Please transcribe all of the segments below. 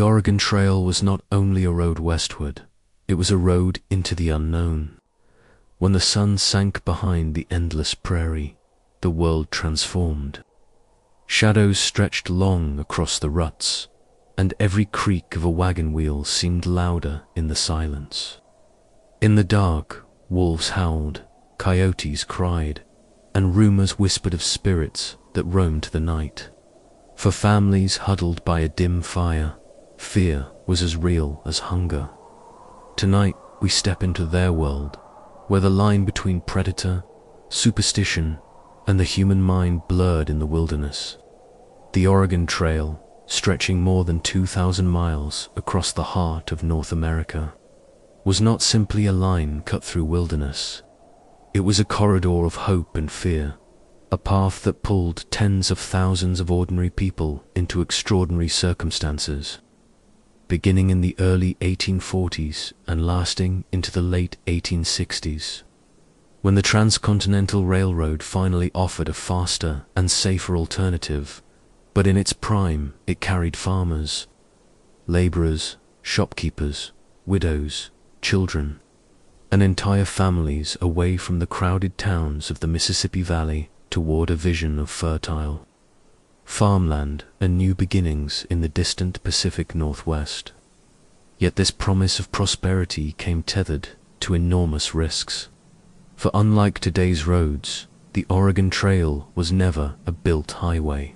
Oregon Trail was not only a road westward, it was a road into the unknown. When the sun sank behind the endless prairie, the world transformed. Shadows stretched long across the ruts, and every creak of a wagon wheel seemed louder in the silence. In the dark, wolves howled, coyotes cried, and rumors whispered of spirits that roamed the night. For families huddled by a dim fire, fear was as real as hunger. Tonight we step into their world, where the line between predator, superstition, and the human mind blurred in the wilderness. The Oregon Trail, stretching more than 2,000 miles across the heart of North America, was not simply a line cut through wilderness. It was a corridor of hope and fear, a path that pulled tens of thousands of ordinary people into extraordinary circumstances. Beginning in the early 1840s and lasting into the late 1860s, when the Transcontinental Railroad finally offered a faster and safer alternative, but in its prime it carried farmers, laborers, shopkeepers, widows, children, and entire families away from the crowded towns of the Mississippi Valley toward a vision of fertile farmland and new beginnings in the distant Pacific Northwest. Yet this promise of prosperity came tethered to enormous risks. For unlike today's roads, the Oregon Trail was never a built highway,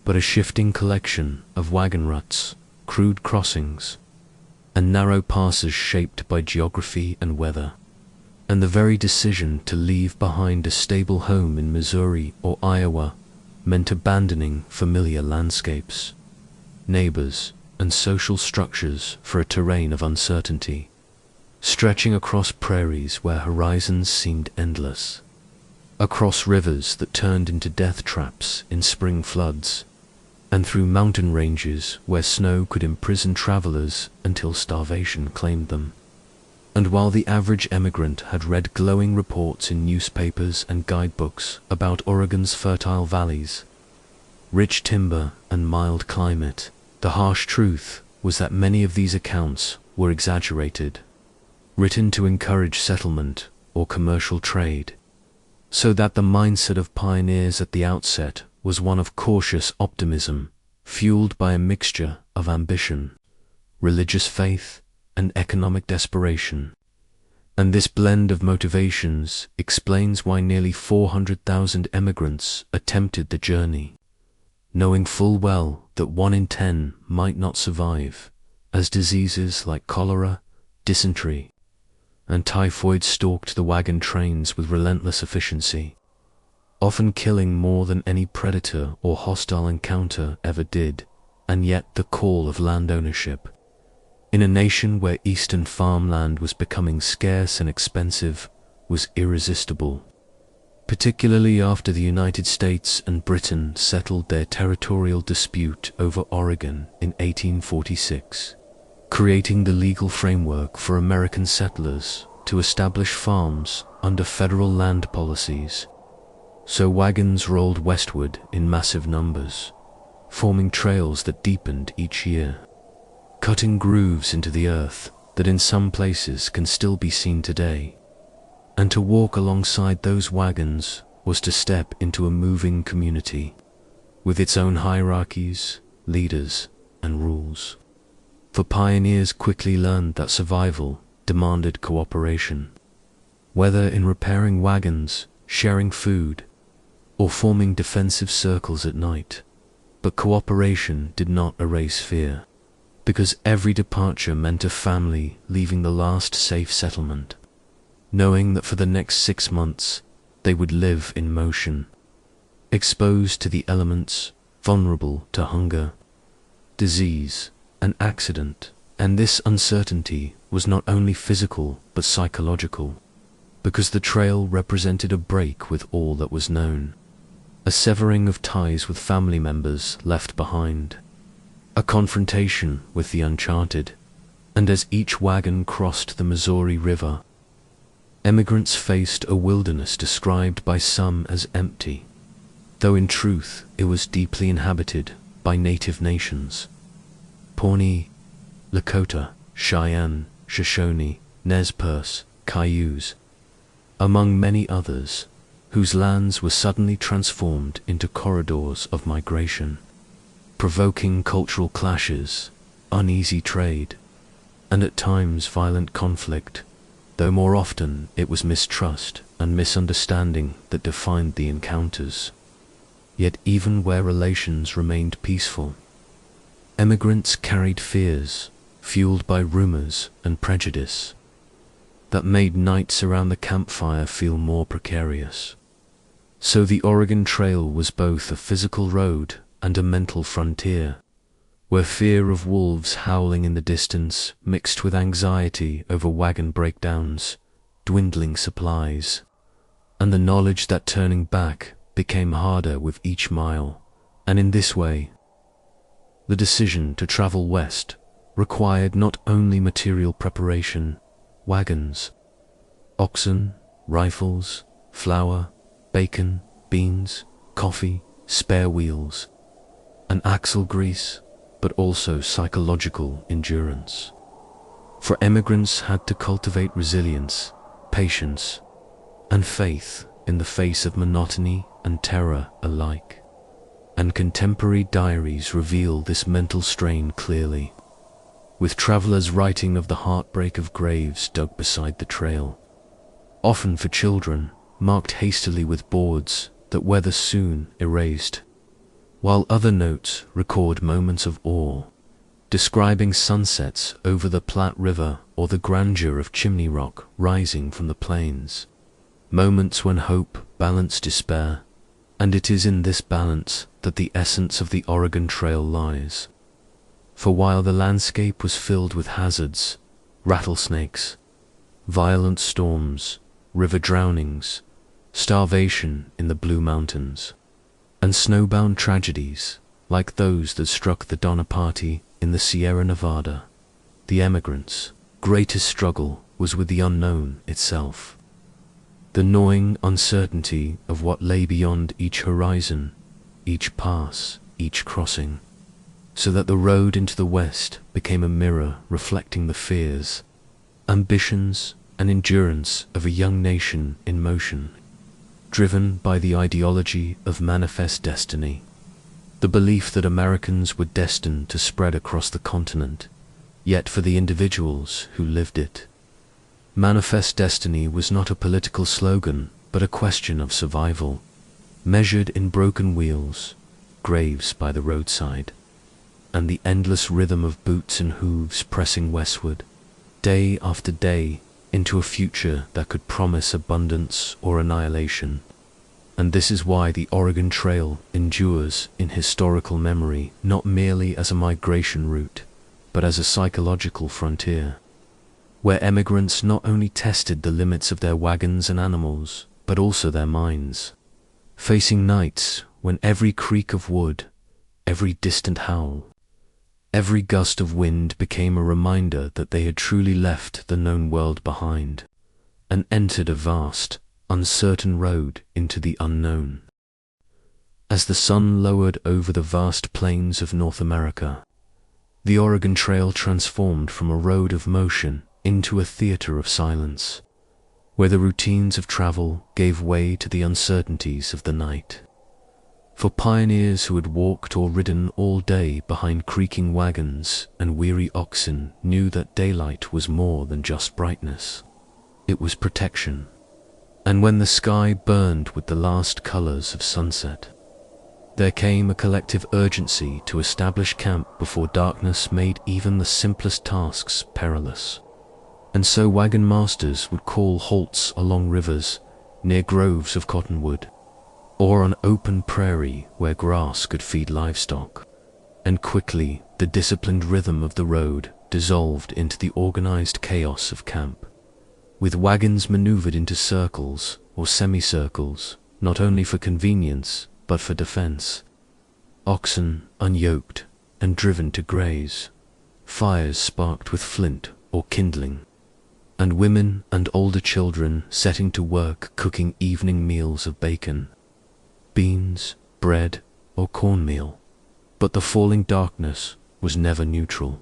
but a shifting collection of wagon ruts, crude crossings, and narrow passes shaped by geography and weather. And the very decision to leave behind a stable home in Missouri or Iowa meant abandoning familiar landscapes, neighbors, and social structures for a terrain of uncertainty, stretching across prairies where horizons seemed endless, across rivers that turned into death traps in spring floods, and through mountain ranges where snow could imprison travelers until starvation claimed them. And while the average emigrant had read glowing reports in newspapers and guidebooks about Oregon's fertile valleys, rich timber, and mild climate, the harsh truth was that many of these accounts were exaggerated, written to encourage settlement or commercial trade, so that the mindset of pioneers at the outset was one of cautious optimism, fueled by a mixture of ambition, religious faith, and economic desperation. And this blend of motivations explains why nearly 400,000 emigrants attempted the journey, knowing full well that 1 in 10 might not survive, as diseases like cholera, dysentery, and typhoid stalked the wagon trains with relentless efficiency, often killing more than any predator or hostile encounter ever did. And yet the call of land ownership, in a nation where eastern farmland was becoming scarce and expensive, was irresistible, particularly after the United States and Britain settled their territorial dispute over Oregon in 1846, creating the legal framework for American settlers to establish farms under federal land policies. So wagons rolled westward in massive numbers, forming trails that deepened each year, cutting grooves into the earth that in some places can still be seen today. And to walk alongside those wagons was to step into a moving community, with its own hierarchies, leaders, and rules. For pioneers quickly learned that survival demanded cooperation, whether in repairing wagons, sharing food, or forming defensive circles at night. But cooperation did not erase fear, because every departure meant a family leaving the last safe settlement, knowing that for the next 6 months they would live in motion, exposed to the elements, vulnerable to hunger, disease, and accident. And this uncertainty was not only physical but psychological, because the trail represented a break with all that was known, a severing of ties with family members left behind, a confrontation with the uncharted. And as each wagon crossed the Missouri River, emigrants faced a wilderness described by some as empty, though in truth it was deeply inhabited by native nations. Pawnee, Lakota, Cheyenne, Shoshone, Nez Perce, Cayuse, among many others, whose lands were suddenly transformed into corridors of migration, provoking cultural clashes, uneasy trade, and at times violent conflict, though more often it was mistrust and misunderstanding that defined the encounters. Yet even where relations remained peaceful, emigrants carried fears, fueled by rumors and prejudice, that made nights around the campfire feel more precarious. So the Oregon Trail was both a physical road and a mental frontier, where fear of wolves howling in the distance mixed with anxiety over wagon breakdowns, dwindling supplies, and the knowledge that turning back became harder with each mile. And in this way, the decision to travel west required not only material preparation, wagons, oxen, rifles, flour, bacon, beans, coffee, spare wheels, and axle grease, but also psychological endurance. For emigrants had to cultivate resilience, patience, and faith in the face of monotony and terror alike. And contemporary diaries reveal this mental strain clearly, with travelers writing of the heartbreak of graves dug beside the trail, often for children, marked hastily with boards that weather soon erased, while other notes record moments of awe, describing sunsets over the Platte River or the grandeur of Chimney Rock rising from the plains, moments when hope balanced despair. And it is in this balance that the essence of the Oregon Trail lies. For while the landscape was filled with hazards, rattlesnakes, violent storms, river drownings, starvation in the Blue Mountains, and snowbound tragedies like those that struck the Donner Party in the Sierra Nevada, the emigrants' greatest struggle was with the unknown itself. The gnawing uncertainty of what lay beyond each horizon, each pass, each crossing, so that the road into the west became a mirror reflecting the fears, ambitions, and endurance of a young nation in motion, driven by the ideology of manifest destiny, the belief that Americans were destined to spread across the continent, yet for the individuals who lived it, manifest destiny was not a political slogan, but a question of survival, measured in broken wheels, graves by the roadside, and the endless rhythm of boots and hooves pressing westward, day after day, into a future that could promise abundance or annihilation. And this is why the Oregon Trail endures in historical memory not merely as a migration route, but as a psychological frontier, where emigrants not only tested the limits of their wagons and animals, but also their minds, facing nights when every creak of wood, every distant howl, every gust of wind became a reminder that they had truly left the known world behind, and entered a vast, uncertain road into the unknown. As the sun lowered over the vast plains of North America, the Oregon Trail transformed from a road of motion into a theater of silence, where the routines of travel gave way to the uncertainties of the night. For pioneers who had walked or ridden all day behind creaking wagons and weary oxen knew that daylight was more than just brightness. It was protection. And when the sky burned with the last colors of sunset, there came a collective urgency to establish camp before darkness made even the simplest tasks perilous. And so wagon masters would call halts along rivers, near groves of cottonwood, or on open prairie where grass could feed livestock. And quickly the disciplined rhythm of the road dissolved into the organized chaos of camp, with wagons maneuvered into circles or semicircles, not only for convenience but for defense, oxen unyoked and driven to graze, fires sparked with flint or kindling, and women and older children setting to work cooking evening meals of bacon, beans, bread, or cornmeal. But the falling darkness was never neutral.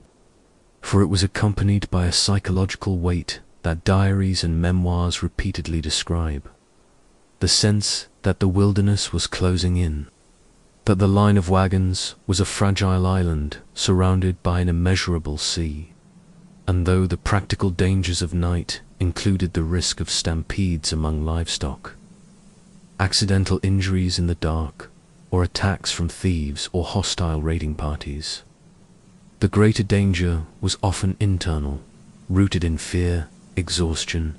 for it was accompanied by a psychological weight that diaries and memoirs repeatedly describe. The sense that the wilderness was closing in, that the line of wagons was a fragile island surrounded by an immeasurable sea. And though the practical dangers of night included the risk of stampedes among livestock, accidental injuries in the dark, or attacks from thieves or hostile raiding parties, the greater danger was often internal, rooted in fear, exhaustion,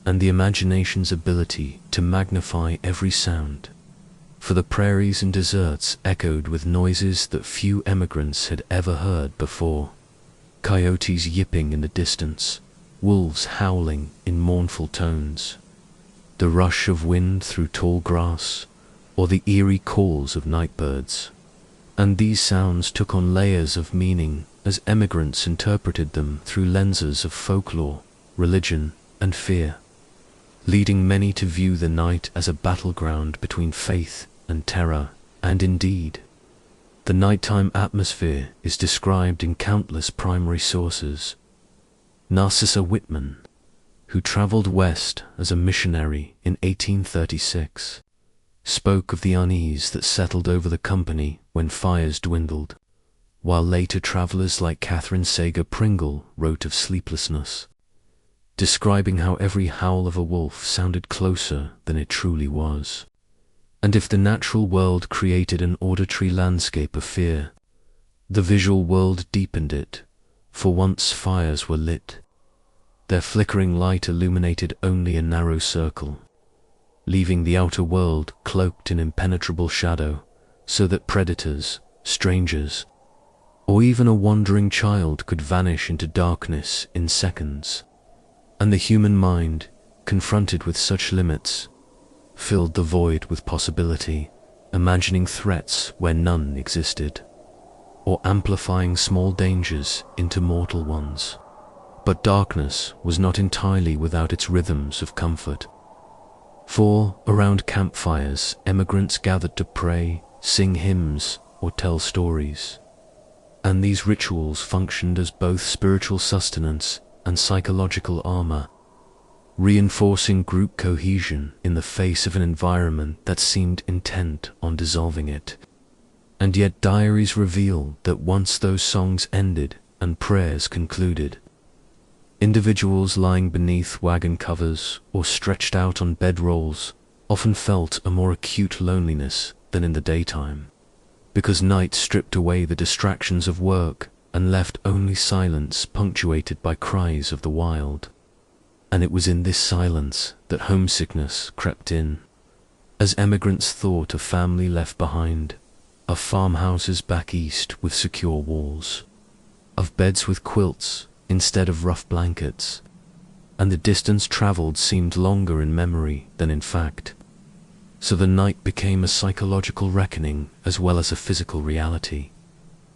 and the imagination's ability to magnify every sound. For the prairies and deserts echoed with noises that few emigrants had ever heard before. Coyotes yipping in the distance, wolves howling in mournful tones, the rush of wind through tall grass, or the eerie calls of night birds. And these sounds took on layers of meaning as emigrants interpreted them through lenses of folklore, religion, and fear, leading many to view the night as a battleground between faith and terror. And indeed, the nighttime atmosphere is described in countless primary sources. Narcissa Whitman, who traveled west as a missionary in 1836, spoke of the unease that settled over the company when fires dwindled, while later travelers like Catherine Sager Pringle wrote of sleeplessness, describing how every howl of a wolf sounded closer than it truly was. And if the natural world created an auditory landscape of fear, the visual world deepened it, for once fires were lit, their flickering light illuminated only a narrow circle, leaving the outer world cloaked in impenetrable shadow, so that predators, strangers, or even a wandering child could vanish into darkness in seconds. And the human mind, confronted with such limits, filled the void with possibility, imagining threats where none existed, or amplifying small dangers into mortal ones. But darkness was not entirely without its rhythms of comfort. For around campfires, emigrants gathered to pray, sing hymns, or tell stories. And these rituals functioned as both spiritual sustenance and psychological armor, reinforcing group cohesion in the face of an environment that seemed intent on dissolving it. And yet diaries reveal that once those songs ended and prayers concluded, individuals lying beneath wagon covers or stretched out on bedrolls often felt a more acute loneliness than in the daytime, because night stripped away the distractions of work and left only silence punctuated by cries of the wild. And it was in this silence that homesickness crept in, as emigrants thought of family left behind, of farmhouses back east with secure walls, of beds with quilts instead of rough blankets, and the distance traveled seemed longer in memory than in fact. So the night became a psychological reckoning as well as a physical reality,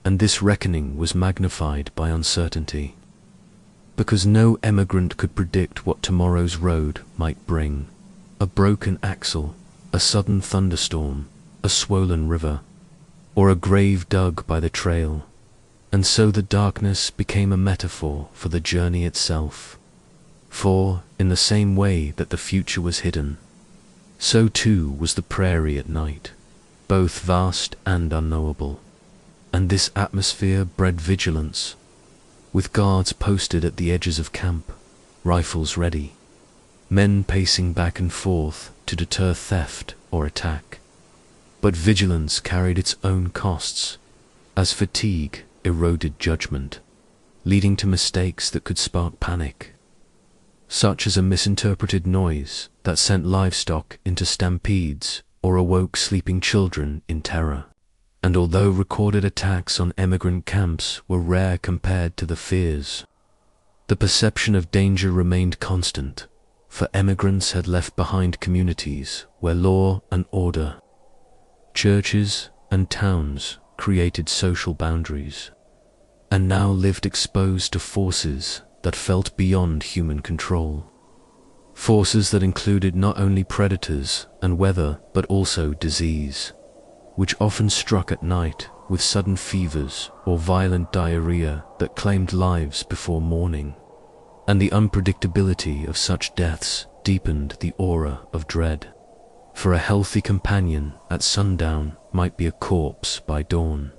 and this reckoning was magnified by uncertainty, because no emigrant could predict what tomorrow's road might bring: a broken axle, a sudden thunderstorm, a swollen river, or a grave dug by the trail. And so the darkness became a metaphor for the journey itself. For, in the same way that the future was hidden, so too was the prairie at night, both vast and unknowable. And this atmosphere bred vigilance, with guards posted at the edges of camp, rifles ready, men pacing back and forth to deter theft or attack. But vigilance carried its own costs, as fatigue eroded judgment, leading to mistakes that could spark panic, such as a misinterpreted noise that sent livestock into stampedes or awoke sleeping children in terror. And although recorded attacks on emigrant camps were rare compared to the fears, the perception of danger remained constant, for emigrants had left behind communities where law and order, churches and towns created social boundaries, and now lived exposed to forces that felt beyond human control. Forces that included not only predators and weather but also disease, which often struck at night with sudden fevers or violent diarrhea that claimed lives before morning, and the unpredictability of such deaths deepened the aura of dread. For a healthy companion at sundown might be a corpse by dawn,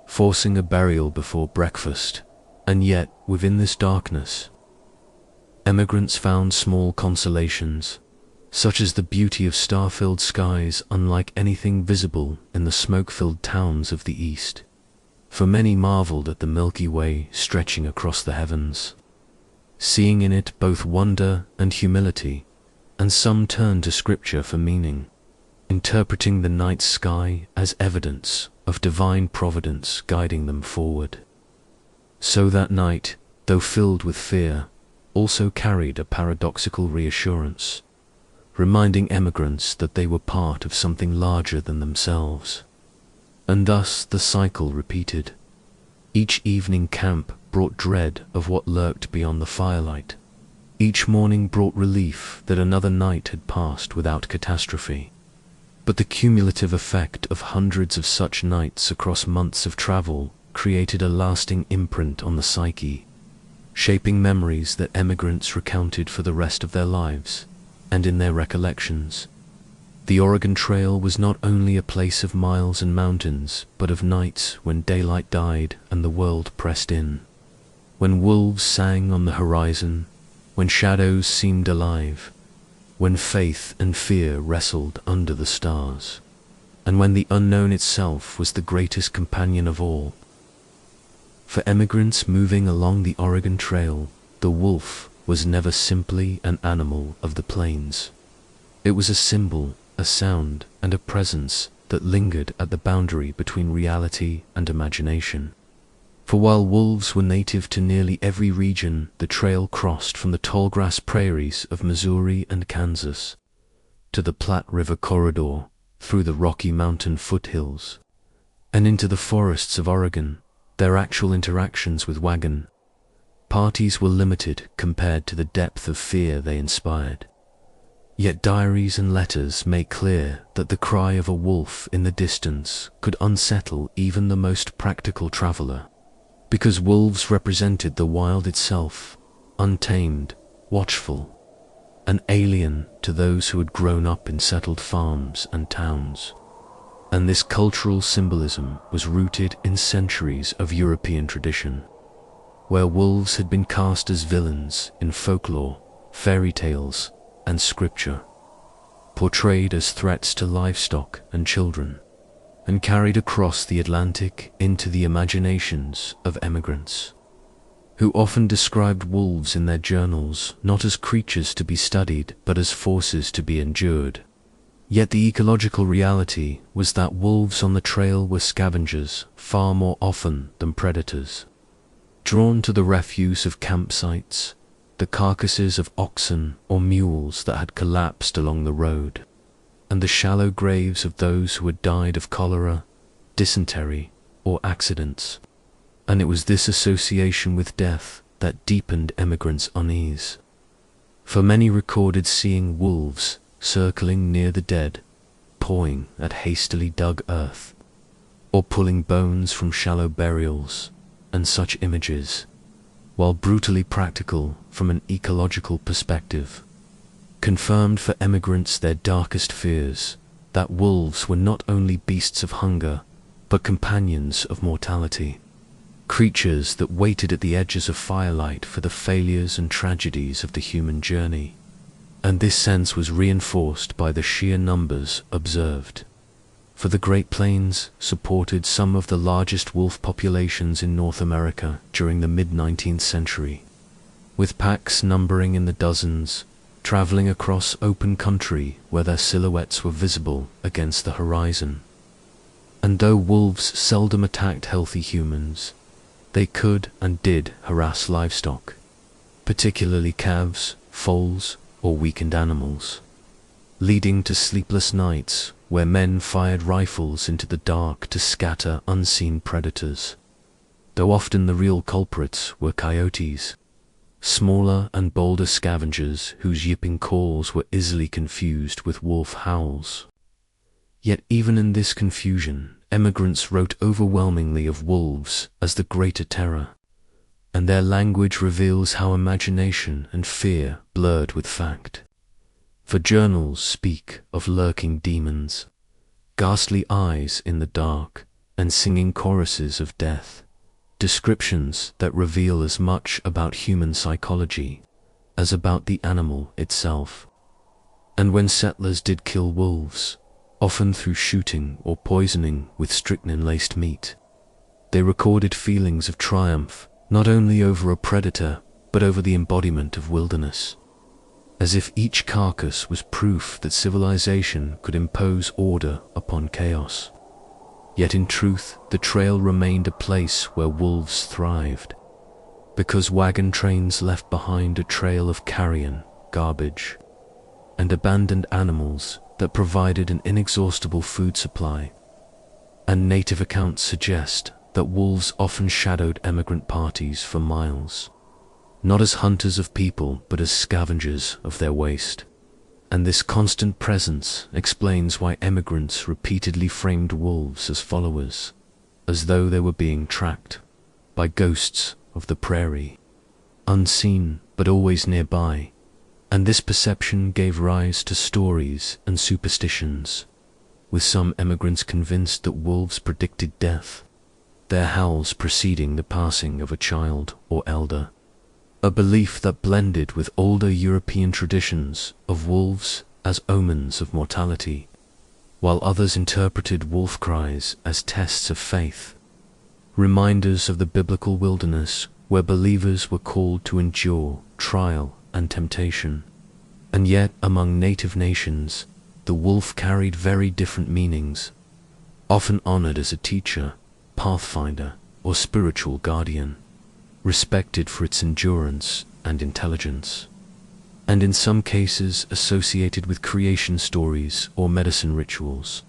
forcing a burial before breakfast, and yet within this darkness, emigrants found small consolations, such as the beauty of star-filled skies unlike anything visible in the smoke-filled towns of the east. For many marveled at the Milky Way stretching across the heavens, seeing in it both wonder and humility, and some turned to scripture for meaning, interpreting the night sky as evidence of divine providence guiding them forward. So that night, though filled with fear, also carried a paradoxical reassurance, reminding emigrants that they were part of something larger than themselves. And thus the cycle repeated. Each evening camp brought dread of what lurked beyond the firelight. Each morning brought relief that another night had passed without catastrophe. But the cumulative effect of hundreds of such nights across months of travel created a lasting imprint on the psyche, shaping memories that emigrants recounted for the rest of their lives. And in their recollections, the Oregon Trail was not only a place of miles and mountains, but of nights when daylight died and the world pressed in, when wolves sang on the horizon, when shadows seemed alive, when faith and fear wrestled under the stars, and when the unknown itself was the greatest companion of all. For emigrants moving along the Oregon Trail, the wolf was never simply an animal of the plains. It was a symbol, a sound, and a presence that lingered at the boundary between reality and imagination. For while wolves were native to nearly every region, the trail crossed from the tallgrass prairies of Missouri and Kansas to the Platte River corridor, through the Rocky Mountain foothills, and into the forests of Oregon. Their actual interactions with Wagon parties were limited compared to the depth of fear they inspired. Yet diaries and letters make clear that the cry of a wolf in the distance could unsettle even the most practical traveler, because wolves represented the wild itself, untamed, watchful, an alien to those who had grown up in settled farms and towns. And this cultural symbolism was rooted in centuries of European tradition, where wolves had been cast as villains in folklore, fairy tales, and scripture, portrayed as threats to livestock and children, and carried across the Atlantic into the imaginations of emigrants, who often described wolves in their journals not as creatures to be studied but as forces to be endured. Yet the ecological reality was that wolves on the trail were scavengers far more often than predators, drawn to the refuse of campsites, the carcasses of oxen or mules that had collapsed along the road, and the shallow graves of those who had died of cholera, dysentery, or accidents. And it was this association with death that deepened emigrants' unease. For many recorded seeing wolves circling near the dead, pawing at hastily dug earth, or pulling bones from shallow burials, and such images, while brutally practical from an ecological perspective, confirmed for emigrants their darkest fears, that wolves were not only beasts of hunger, but companions of mortality, creatures that waited at the edges of firelight for the failures and tragedies of the human journey. And this sense was reinforced by the sheer numbers observed. For the Great Plains supported some of the largest wolf populations in North America during the mid-19th century, with packs numbering in the dozens, traveling across open country where their silhouettes were visible against the horizon. And though wolves seldom attacked healthy humans, they could and did harass livestock, particularly calves, foals, or weakened animals, leading to sleepless nights where men fired rifles into the dark to scatter unseen predators, though often the real culprits were coyotes, smaller and bolder scavengers whose yipping calls were easily confused with wolf howls. Yet even in this confusion, emigrants wrote overwhelmingly of wolves as the greater terror, and their language reveals how imagination and fear blurred with fact. For journals speak of lurking demons, ghastly eyes in the dark, and singing choruses of death, descriptions that reveal as much about human psychology as about the animal itself. And when settlers did kill wolves, often through shooting or poisoning with strychnine-laced meat, they recorded feelings of triumph not only over a predator but over the embodiment of wilderness, as if each carcass was proof that civilization could impose order upon chaos. Yet in truth, the trail remained a place where wolves thrived, because wagon trains left behind a trail of carrion, garbage, and abandoned animals that provided an inexhaustible food supply. And native accounts suggest that wolves often shadowed emigrant parties for miles, not as hunters of people but as scavengers of their waste. And this constant presence explains why emigrants repeatedly framed wolves as followers, as though they were being tracked by ghosts of the prairie, unseen but always nearby. And this perception gave rise to stories and superstitions, with some emigrants convinced that wolves predicted death, their howls preceding the passing of a child or elder, a belief that blended with older European traditions of wolves as omens of mortality, while others interpreted wolf cries as tests of faith, reminders of the biblical wilderness where believers were called to endure trial and temptation. And yet, among native nations, the wolf carried very different meanings, often honored as a teacher, pathfinder, or spiritual guardian, respected for its endurance and intelligence, and in some cases associated with creation stories or medicine rituals,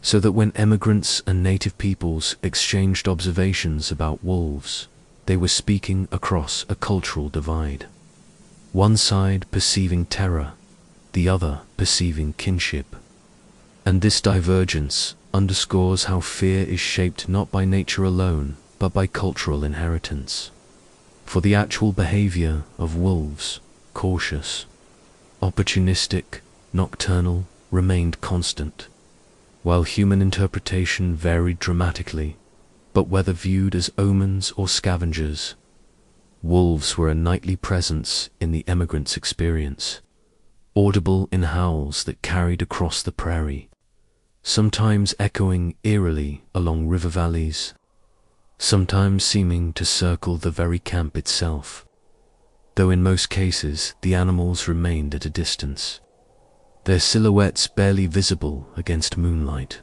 so that when emigrants and native peoples exchanged observations about wolves, they were speaking across a cultural divide, one side perceiving terror, the other perceiving kinship. And this divergence underscores how fear is shaped not by nature alone, but by cultural inheritance. For the actual behavior of wolves, cautious, opportunistic, nocturnal, remained constant, while human interpretation varied dramatically. But whether viewed as omens or scavengers, wolves were a nightly presence in the emigrant's experience, audible in howls that carried across the prairie, sometimes echoing eerily along river valleys, sometimes seeming to circle the very camp itself, though in most cases the animals remained at a distance, their silhouettes barely visible against moonlight,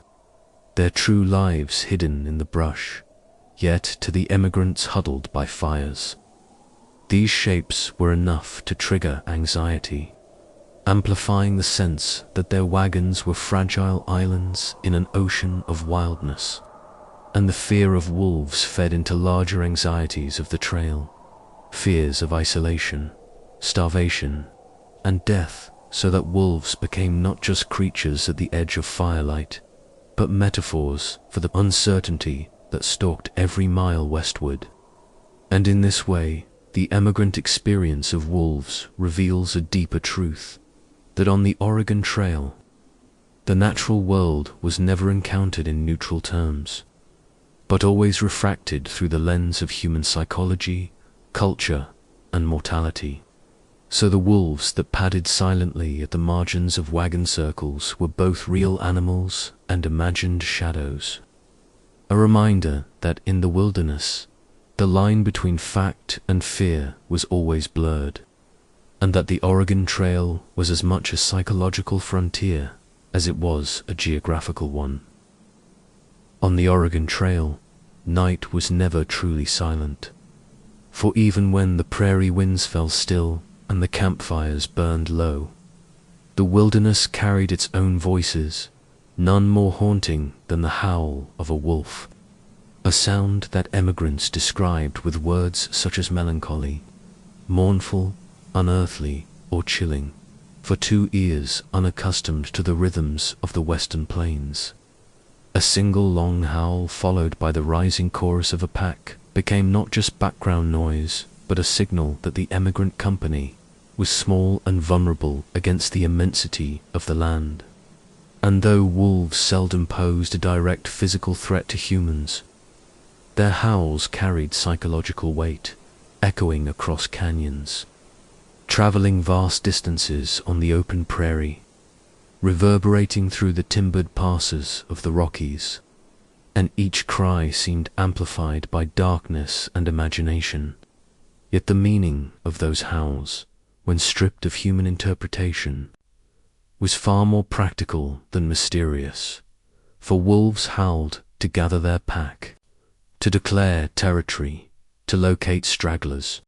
their true lives hidden in the brush, yet to the emigrants huddled by fires, these shapes were enough to trigger anxiety, amplifying the sense that their wagons were fragile islands in an ocean of wildness. And the fear of wolves fed into larger anxieties of the trail, fears of isolation, starvation, and death, so that wolves became not just creatures at the edge of firelight, but metaphors for the uncertainty that stalked every mile westward. And in this way, the emigrant experience of wolves reveals a deeper truth, that on the Oregon Trail, the natural world was never encountered in neutral terms, but always refracted through the lens of human psychology, culture, and mortality. So the wolves that padded silently at the margins of wagon circles were both real animals and imagined shadows, a reminder that in the wilderness, the line between fact and fear was always blurred, and that the Oregon Trail was as much a psychological frontier as it was a geographical one. On the Oregon Trail, night was never truly silent, for even when the prairie winds fell still and the campfires burned low, the wilderness carried its own voices, none more haunting than the howl of a wolf, a sound that emigrants described with words such as melancholy, mournful, unearthly, or chilling, for 2 ears unaccustomed to the rhythms of the western plains. A single long howl followed by the rising chorus of a pack became not just background noise, but a signal that the emigrant company was small and vulnerable against the immensity of the land. And though wolves seldom posed a direct physical threat to humans, their howls carried psychological weight, echoing across canyons, traveling vast distances on the open prairie, reverberating through the timbered passes of the Rockies, and each cry seemed amplified by darkness and imagination. Yet the meaning of those howls, when stripped of human interpretation, was far more practical than mysterious, for wolves howled to gather their pack, to declare territory, to locate stragglers,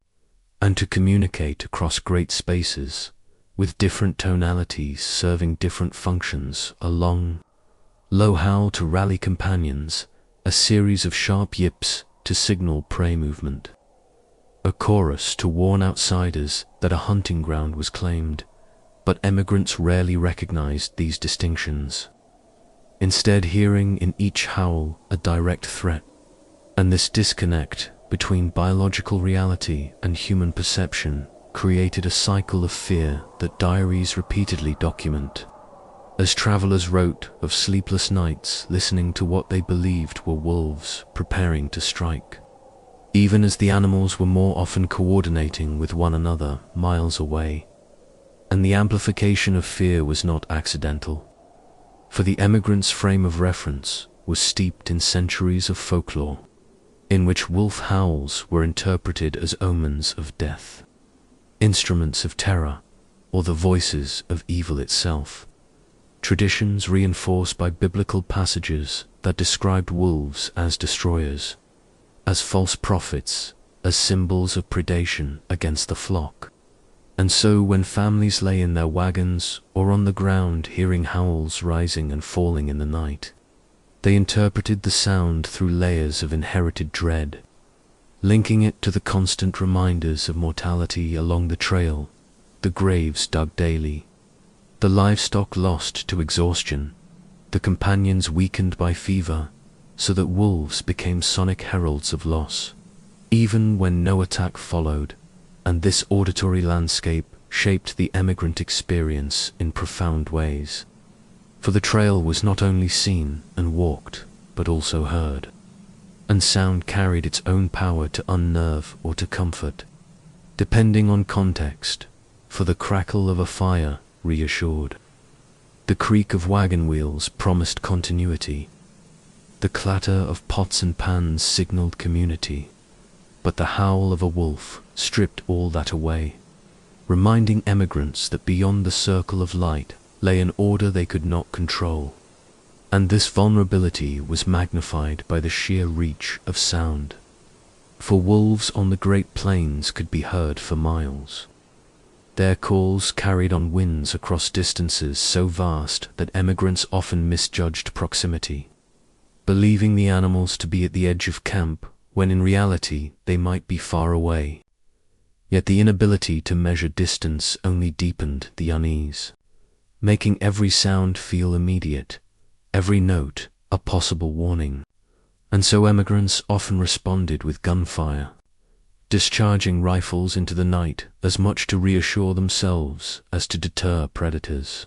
and to communicate across great spaces, with different tonalities serving different functions. A long, low howl to rally companions, a series of sharp yips to signal prey movement, a chorus to warn outsiders that a hunting ground was claimed, but emigrants rarely recognized these distinctions, instead hearing in each howl a direct threat. And this disconnect between biological reality and human perception created a cycle of fear that diaries repeatedly document, as travelers wrote of sleepless nights listening to what they believed were wolves preparing to strike, even as the animals were more often coordinating with one another miles away. And the amplification of fear was not accidental, for the emigrants' frame of reference was steeped in centuries of folklore, in which wolf howls were interpreted as omens of death, instruments of terror, or the voices of evil itself. Traditions reinforced by biblical passages that described wolves as destroyers, as false prophets, as symbols of predation against the flock. And so when families lay in their wagons or on the ground hearing howls rising and falling in the night, they interpreted the sound through layers of inherited dread, linking it to the constant reminders of mortality along the trail, the graves dug daily, the livestock lost to exhaustion, the companions weakened by fever, so that wolves became sonic heralds of loss, even when no attack followed. And this auditory landscape shaped the emigrant experience in profound ways. For the trail was not only seen and walked, but also heard. And sound carried its own power to unnerve or to comfort, depending on context, for the crackle of a fire reassured. The creak of wagon wheels promised continuity. The clatter of pots and pans signaled community. But the howl of a wolf stripped all that away, reminding emigrants that beyond the circle of light lay an order they could not control. And this vulnerability was magnified by the sheer reach of sound, for wolves on the Great Plains could be heard for miles. Their calls carried on winds across distances so vast that emigrants often misjudged proximity, believing the animals to be at the edge of camp when in reality they might be far away. Yet the inability to measure distance only deepened the unease, making every sound feel immediate, every note a possible warning. And so emigrants often responded with gunfire, discharging rifles into the night as much to reassure themselves as to deter predators,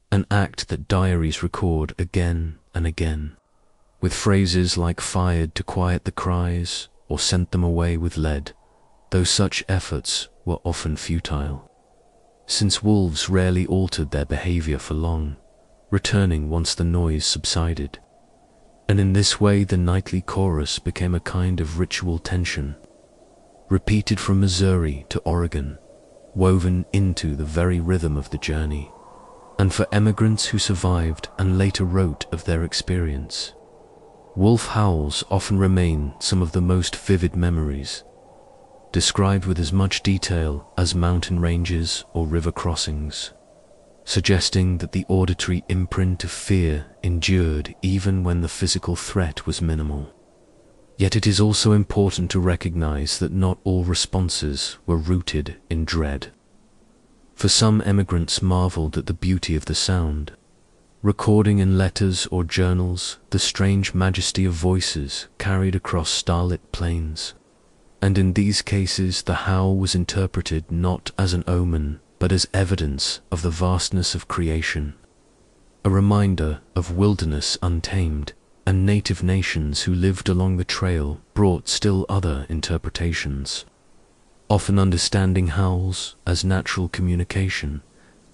an act that diaries record again and again, with phrases like "fired to quiet the cries" or "sent them away with lead," though such efforts were often futile, since wolves rarely altered their behavior for long, returning once the noise subsided. And in this way the nightly chorus became a kind of ritual tension, repeated from Missouri to Oregon, woven into the very rhythm of the journey. And for emigrants who survived and later wrote of their experience, wolf howls often remain some of the most vivid memories, described with as much detail as mountain ranges or river crossings, suggesting that the auditory imprint of fear endured even when the physical threat was minimal. Yet it is also important to recognize that not all responses were rooted in dread. For some emigrants marveled at the beauty of the sound, recording in letters or journals the strange majesty of voices carried across starlit plains. And in these cases the howl was interpreted not as an omen, but as evidence of the vastness of creation, a reminder of wilderness untamed, and native nations who lived along the trail brought still other interpretations, often understanding howls as natural communication,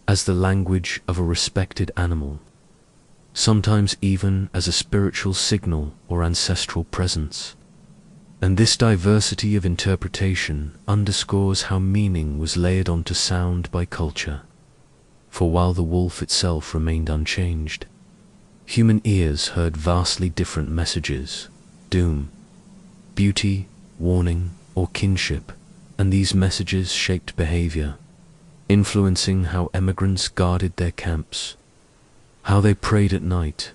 as the language of a respected animal, sometimes even as a spiritual signal or ancestral presence. And this diversity of interpretation underscores how meaning was layered onto sound by culture. For while the wolf itself remained unchanged, human ears heard vastly different messages: doom, beauty, warning, or kinship, and these messages shaped behavior, influencing how emigrants guarded their camps, how they prayed at night,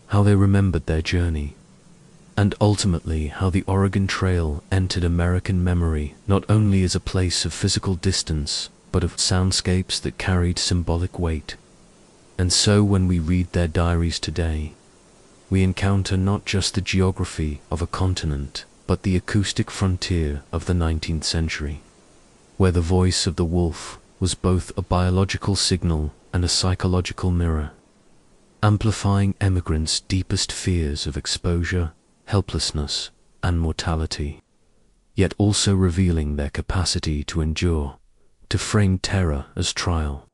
how they remembered their journey, and ultimately how the Oregon Trail entered American memory not only as a place of physical distance, but of soundscapes that carried symbolic weight. And so when we read their diaries today, we encounter not just the geography of a continent, but the acoustic frontier of the 19th century, where the voice of the wolf was both a biological signal and a psychological mirror, amplifying emigrants' deepest fears of exposure, helplessness, and mortality, yet also revealing their capacity to endure, to frame terror as trial,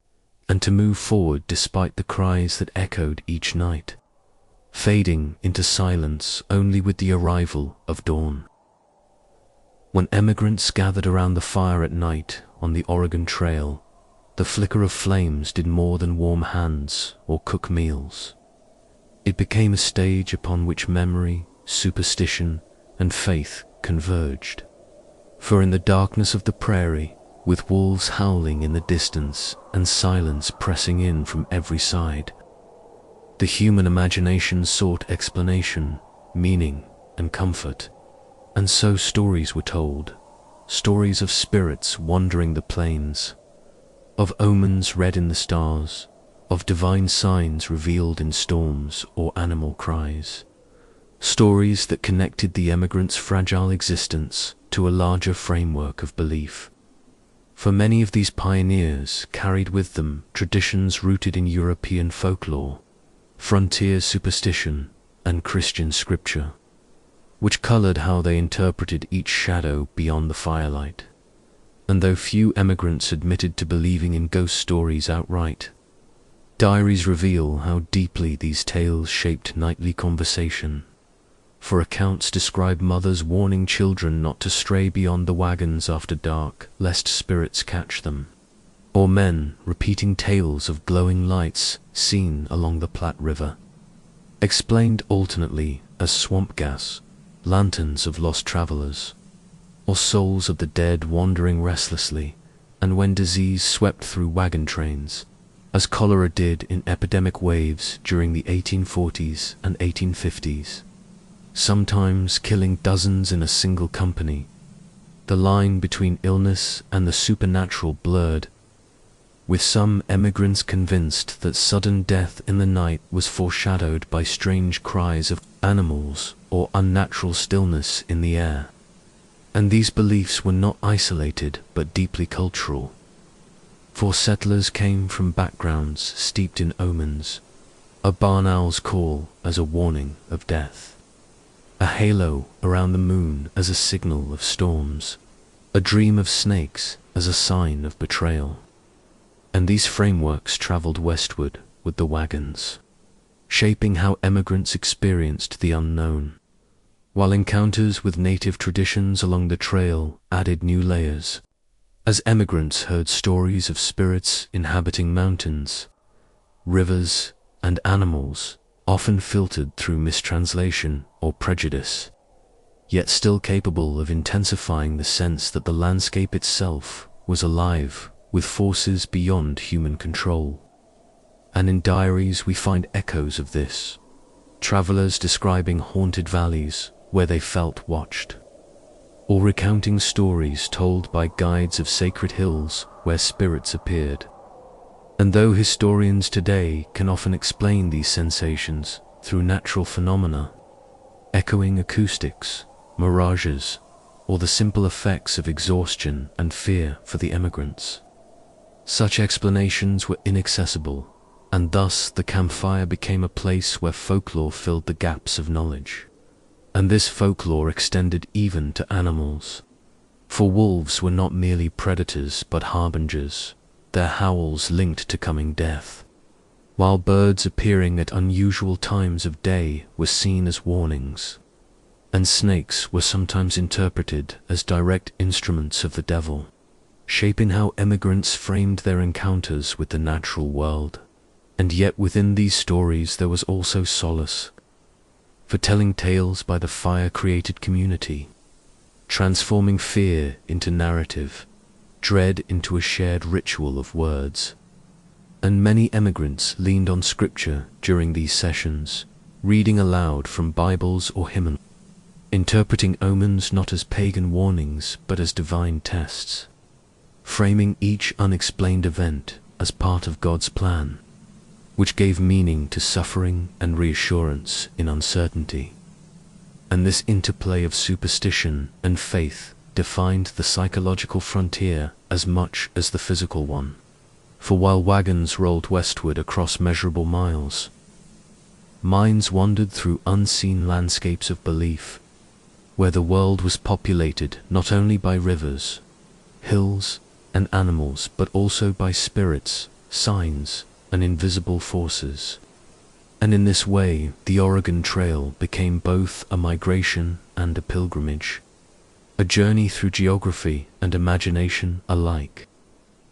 and to move forward despite the cries that echoed each night, fading into silence only with the arrival of dawn. When emigrants gathered around the fire at night on the Oregon Trail, the flicker of flames did more than warm hands or cook meals. It became a stage upon which memory, superstition, and faith converged. For in the darkness of the prairie, with wolves howling in the distance and silence pressing in from every side, the human imagination sought explanation, meaning, and comfort. And so stories were told, stories of spirits wandering the plains, of omens read in the stars, of divine signs revealed in storms or animal cries, stories that connected the emigrants' fragile existence to a larger framework of belief. For many of these pioneers carried with them traditions rooted in European folklore, frontier superstition, and Christian scripture, which colored how they interpreted each shadow beyond the firelight. And though few emigrants admitted to believing in ghost stories outright, diaries reveal how deeply these tales shaped nightly conversation. For accounts describe mothers warning children not to stray beyond the wagons after dark, lest spirits catch them, or men repeating tales of glowing lights seen along the Platte River, explained alternately as swamp gas, lanterns of lost travelers, or souls of the dead wandering restlessly, and when disease swept through wagon trains, as cholera did in epidemic waves during the 1840s and 1850s, sometimes killing dozens in a single company. The line between illness and the supernatural blurred, with some emigrants convinced that sudden death in the night was foreshadowed by strange cries of animals or unnatural stillness in the air. And these beliefs were not isolated but deeply cultural, for settlers came from backgrounds steeped in omens, a barn owl's call as a warning of death, a halo around the moon as a signal of storms, a dream of snakes as a sign of betrayal. And these frameworks traveled westward with the wagons, shaping how emigrants experienced the unknown, while encounters with native traditions along the trail added new layers, as emigrants heard stories of spirits inhabiting mountains, rivers, and animals, often filtered through mistranslation or prejudice, yet still capable of intensifying the sense that the landscape itself was alive with forces beyond human control. And in diaries we find echoes of this, travelers describing haunted valleys where they felt watched, or recounting stories told by guides of sacred hills where spirits appeared. And though historians today can often explain these sensations through natural phenomena, echoing acoustics, mirages, or the simple effects of exhaustion and fear for the emigrants, such explanations were inaccessible, and thus the campfire became a place where folklore filled the gaps of knowledge. And this folklore extended even to animals. For wolves were not merely predators but harbingers, their howls linked to coming death, while birds appearing at unusual times of day were seen as warnings, and snakes were sometimes interpreted as direct instruments of the devil, shaping how emigrants framed their encounters with the natural world. And yet within these stories there was also solace, for telling tales by the fire-created community, transforming fear into narrative, dread into a shared ritual of words. And many emigrants leaned on scripture during these sessions, reading aloud from Bibles or hymnals, interpreting omens not as pagan warnings but as divine tests, framing each unexplained event as part of God's plan, which gave meaning to suffering and reassurance in uncertainty. And this interplay of superstition and faith defined the psychological frontier as much as the physical one. For while wagons rolled westward across measurable miles, minds wandered through unseen landscapes of belief, where the world was populated not only by rivers, hills, and animals, but also by spirits, signs, and invisible forces. And in this way, the Oregon Trail became both a migration and a pilgrimage, a journey through geography and imagination alike,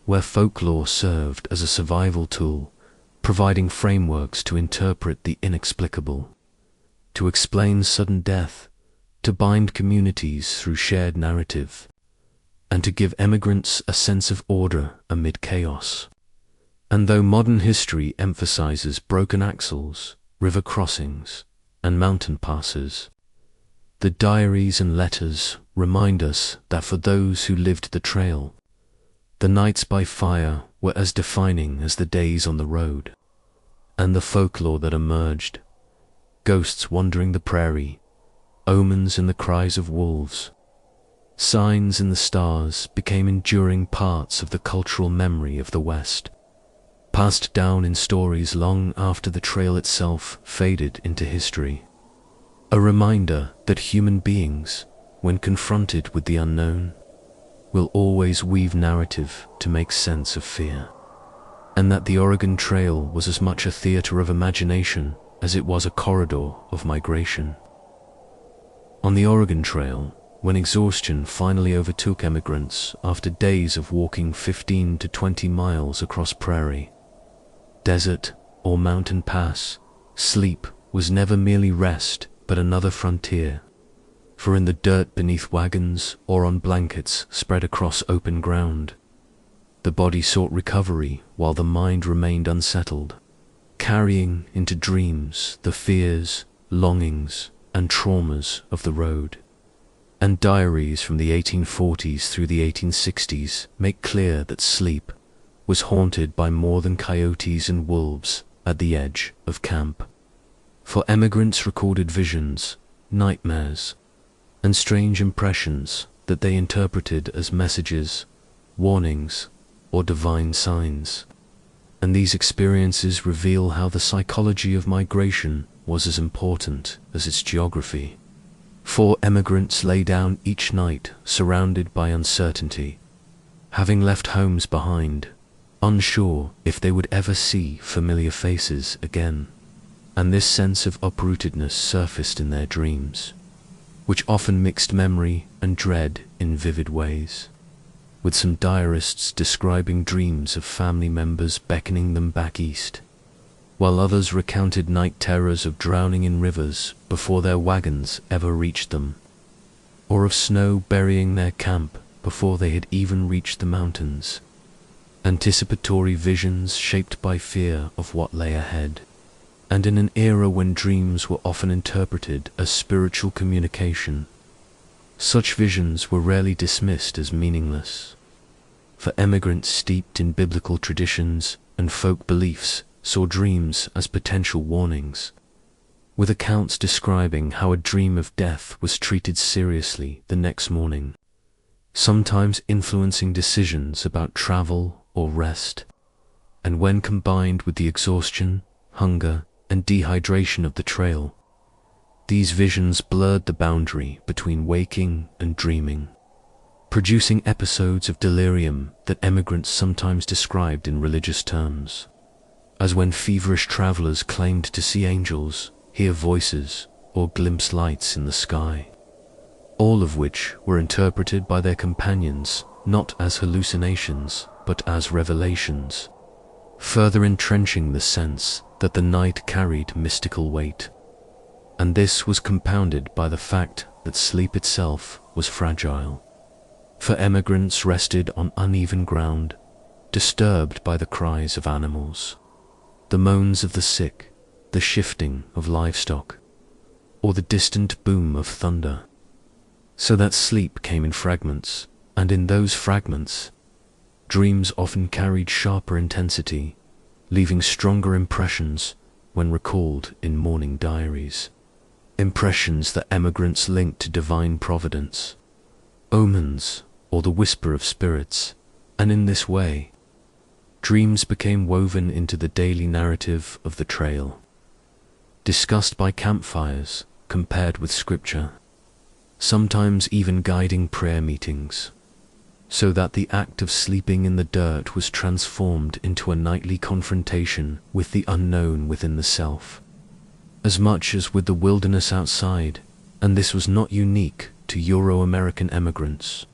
where folklore served as a survival tool, providing frameworks to interpret the inexplicable, to explain sudden death, to bind communities through shared narrative, and to give emigrants a sense of order amid chaos. And though modern history emphasizes broken axles, river crossings, and mountain passes, the diaries and letters remind us that for those who lived the trail, the nights by fire were as defining as the days on the road. And the folklore that emerged, ghosts wandering the prairie, omens in the cries of wolves, signs in the stars, became enduring parts of the cultural memory of the West, passed down in stories long after the trail itself faded into history. A reminder that human beings, when confronted with the unknown, will always weave narrative to make sense of fear, and that the Oregon Trail was as much a theater of imagination as it was a corridor of migration. On the Oregon Trail, when exhaustion finally overtook emigrants after days of walking 15 to 20 miles across prairie, desert, or mountain pass, sleep was never merely rest but another frontier. For in the dirt beneath wagons or on blankets spread across open ground, the body sought recovery while the mind remained unsettled, carrying into dreams the fears, longings, and traumas of the road. And diaries from the 1840s through the 1860s make clear that sleep was haunted by more than coyotes and wolves at the edge of camp. For emigrants recorded visions, nightmares, and strange impressions that they interpreted as messages, warnings, or divine signs. And these experiences reveal how the psychology of migration was as important as its geography. For emigrants lay down each night surrounded by uncertainty, having left homes behind, unsure if they would ever see familiar faces again. And this sense of uprootedness surfaced in their dreams, which often mixed memory and dread in vivid ways, with some diarists describing dreams of family members beckoning them back east, while others recounted night terrors of drowning in rivers before their wagons ever reached them, or of snow burying their camp before they had even reached the mountains, anticipatory visions shaped by fear of what lay ahead. And in an era when dreams were often interpreted as spiritual communication, such visions were rarely dismissed as meaningless. For emigrants steeped in biblical traditions, and folk beliefs saw dreams as potential warnings, with accounts describing how a dream of death was treated seriously the next morning, sometimes influencing decisions about travel or rest. And when combined with the exhaustion, hunger, and dehydration of the trail, these visions blurred the boundary between waking and dreaming, producing episodes of delirium that emigrants sometimes described in religious terms, as when feverish travelers claimed to see angels, hear voices, or glimpse lights in the sky, all of which were interpreted by their companions not as hallucinations but as revelations, further entrenching the sense that the night carried mystical weight. And this was compounded by the fact that sleep itself was fragile, for emigrants rested on uneven ground, disturbed by the cries of animals, the moans of the sick, the shifting of livestock, or the distant boom of thunder, so that sleep came in fragments, and in those fragments, dreams often carried sharper intensity, leaving stronger impressions when recalled in morning diaries, impressions that emigrants linked to divine providence, omens, or the whisper of spirits, and in this way, dreams became woven into the daily narrative of the trail, discussed by campfires, compared with scripture, sometimes even guiding prayer meetings, so that the act of sleeping in the dirt was transformed into a nightly confrontation with the unknown within the self, as much as with the wilderness outside. And this was not unique to Euro-American emigrants,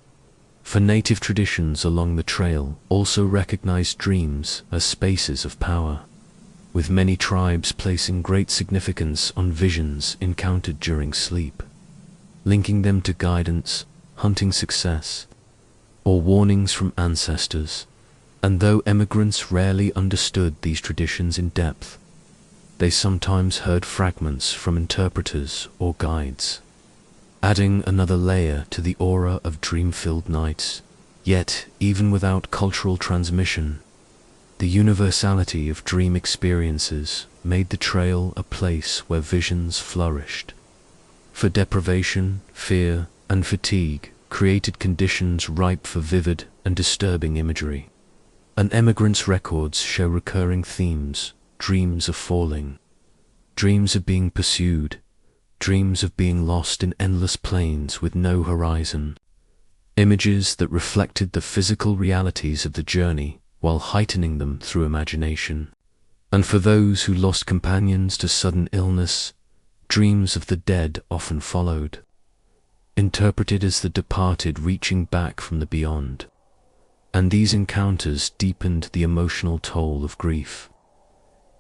for native traditions along the trail also recognized dreams as spaces of power, with many tribes placing great significance on visions encountered during sleep, linking them to guidance, hunting success, or warnings from ancestors. And though emigrants rarely understood these traditions in depth, they sometimes heard fragments from interpreters or guides, adding another layer to the aura of dream-filled nights. Yet, even without cultural transmission, the universality of dream experiences made the trail a place where visions flourished, for deprivation, fear, and fatigue created conditions ripe for vivid and disturbing imagery. And emigrants' records show recurring themes: dreams of falling, dreams of being pursued, dreams of being lost in endless plains with no horizon, images that reflected the physical realities of the journey while heightening them through imagination. And for those who lost companions to sudden illness, dreams of the dead often followed, interpreted as the departed reaching back from the beyond. And these encounters deepened the emotional toll of grief,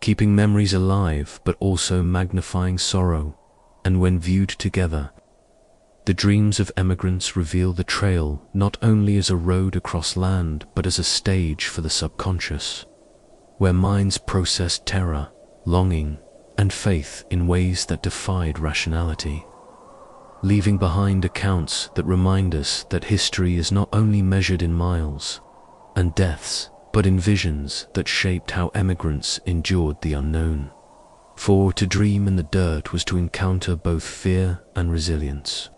keeping memories alive but also magnifying sorrow. And when viewed together, the dreams of emigrants reveal the trail not only as a road across land but as a stage for the subconscious, where minds processed terror, longing, and faith in ways that defied rationality, leaving behind accounts that remind us that history is not only measured in miles and deaths, but in visions that shaped how emigrants endured the unknown. For to dream in the dirt was to encounter both fear and resilience,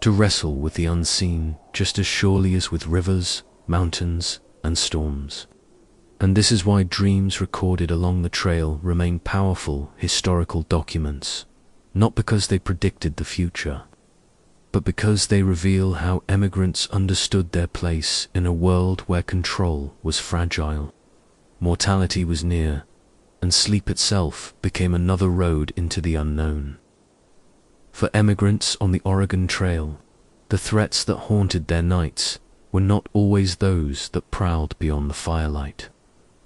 to wrestle with the unseen just as surely as with rivers, mountains, and storms. And this is why dreams recorded along the trail remain powerful historical documents, not because they predicted the future, but because they reveal how emigrants understood their place in a world where control was fragile, mortality was near, and sleep itself became another road into the unknown. For emigrants on the Oregon Trail, the threats that haunted their nights were not always those that prowled beyond the firelight.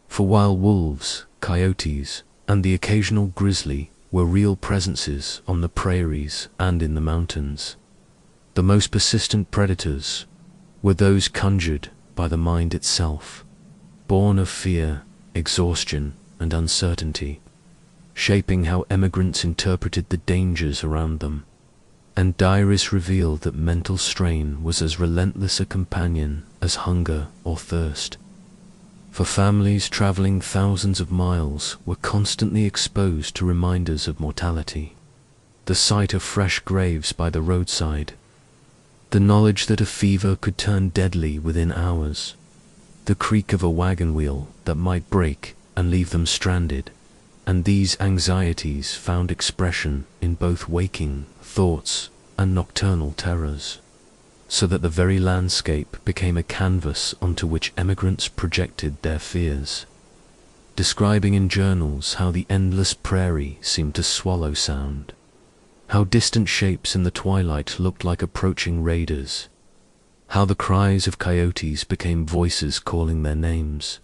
For while wolves, coyotes, and the occasional grizzly were real presences on the prairies and in the mountains, the most persistent predators were those conjured by the mind itself, born of fear, exhaustion, and uncertainty, shaping how emigrants interpreted the dangers around them. And diaries reveal that mental strain was as relentless a companion as hunger or thirst, for families traveling thousands of miles were constantly exposed to reminders of mortality. The sight of fresh graves by the roadside, the knowledge that a fever could turn deadly within hours, the creak of a wagon wheel that might break and leave them stranded, and these anxieties found expression in both waking thoughts and nocturnal terrors, so that the very landscape became a canvas onto which emigrants projected their fears, describing in journals how the endless prairie seemed to swallow sound, how distant shapes in the twilight looked like approaching raiders, how the cries of coyotes became voices calling their names.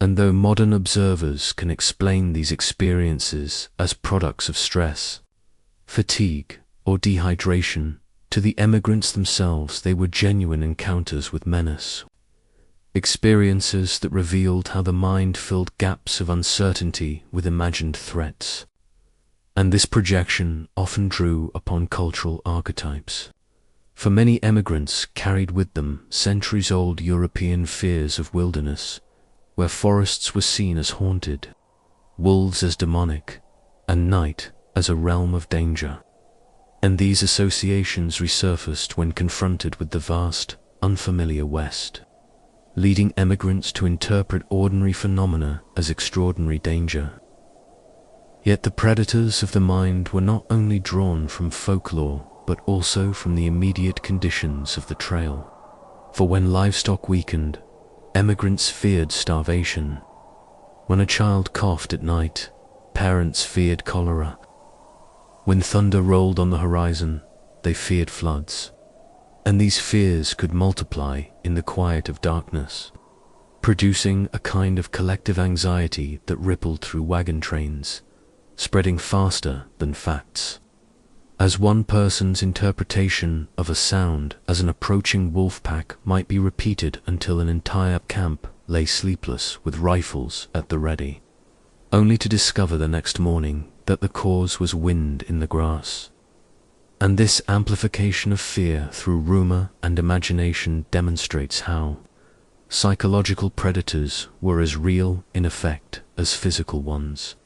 And though modern observers can explain these experiences as products of stress, fatigue, or dehydration, to the emigrants themselves they were genuine encounters with menace. Experiences that revealed how the mind filled gaps of uncertainty with imagined threats. And this projection often drew upon cultural archetypes. For many emigrants carried with them centuries-old European fears of wilderness, where forests were seen as haunted, wolves as demonic, and night as a realm of danger. And these associations resurfaced when confronted with the vast, unfamiliar West, leading emigrants to interpret ordinary phenomena as extraordinary danger. Yet the predators of the mind were not only drawn from folklore, but also from the immediate conditions of the trail. For when livestock weakened, emigrants feared starvation. When a child coughed at night, parents feared cholera. When thunder rolled on the horizon, they feared floods. And these fears could multiply in the quiet of darkness, producing a kind of collective anxiety that rippled through wagon trains, spreading faster than facts. As one person's interpretation of a sound as an approaching wolf pack might be repeated until an entire camp lay sleepless with rifles at the ready, only to discover the next morning that the cause was wind in the grass. And this amplification of fear through rumor and imagination demonstrates how psychological predators were as real in effect as physical ones,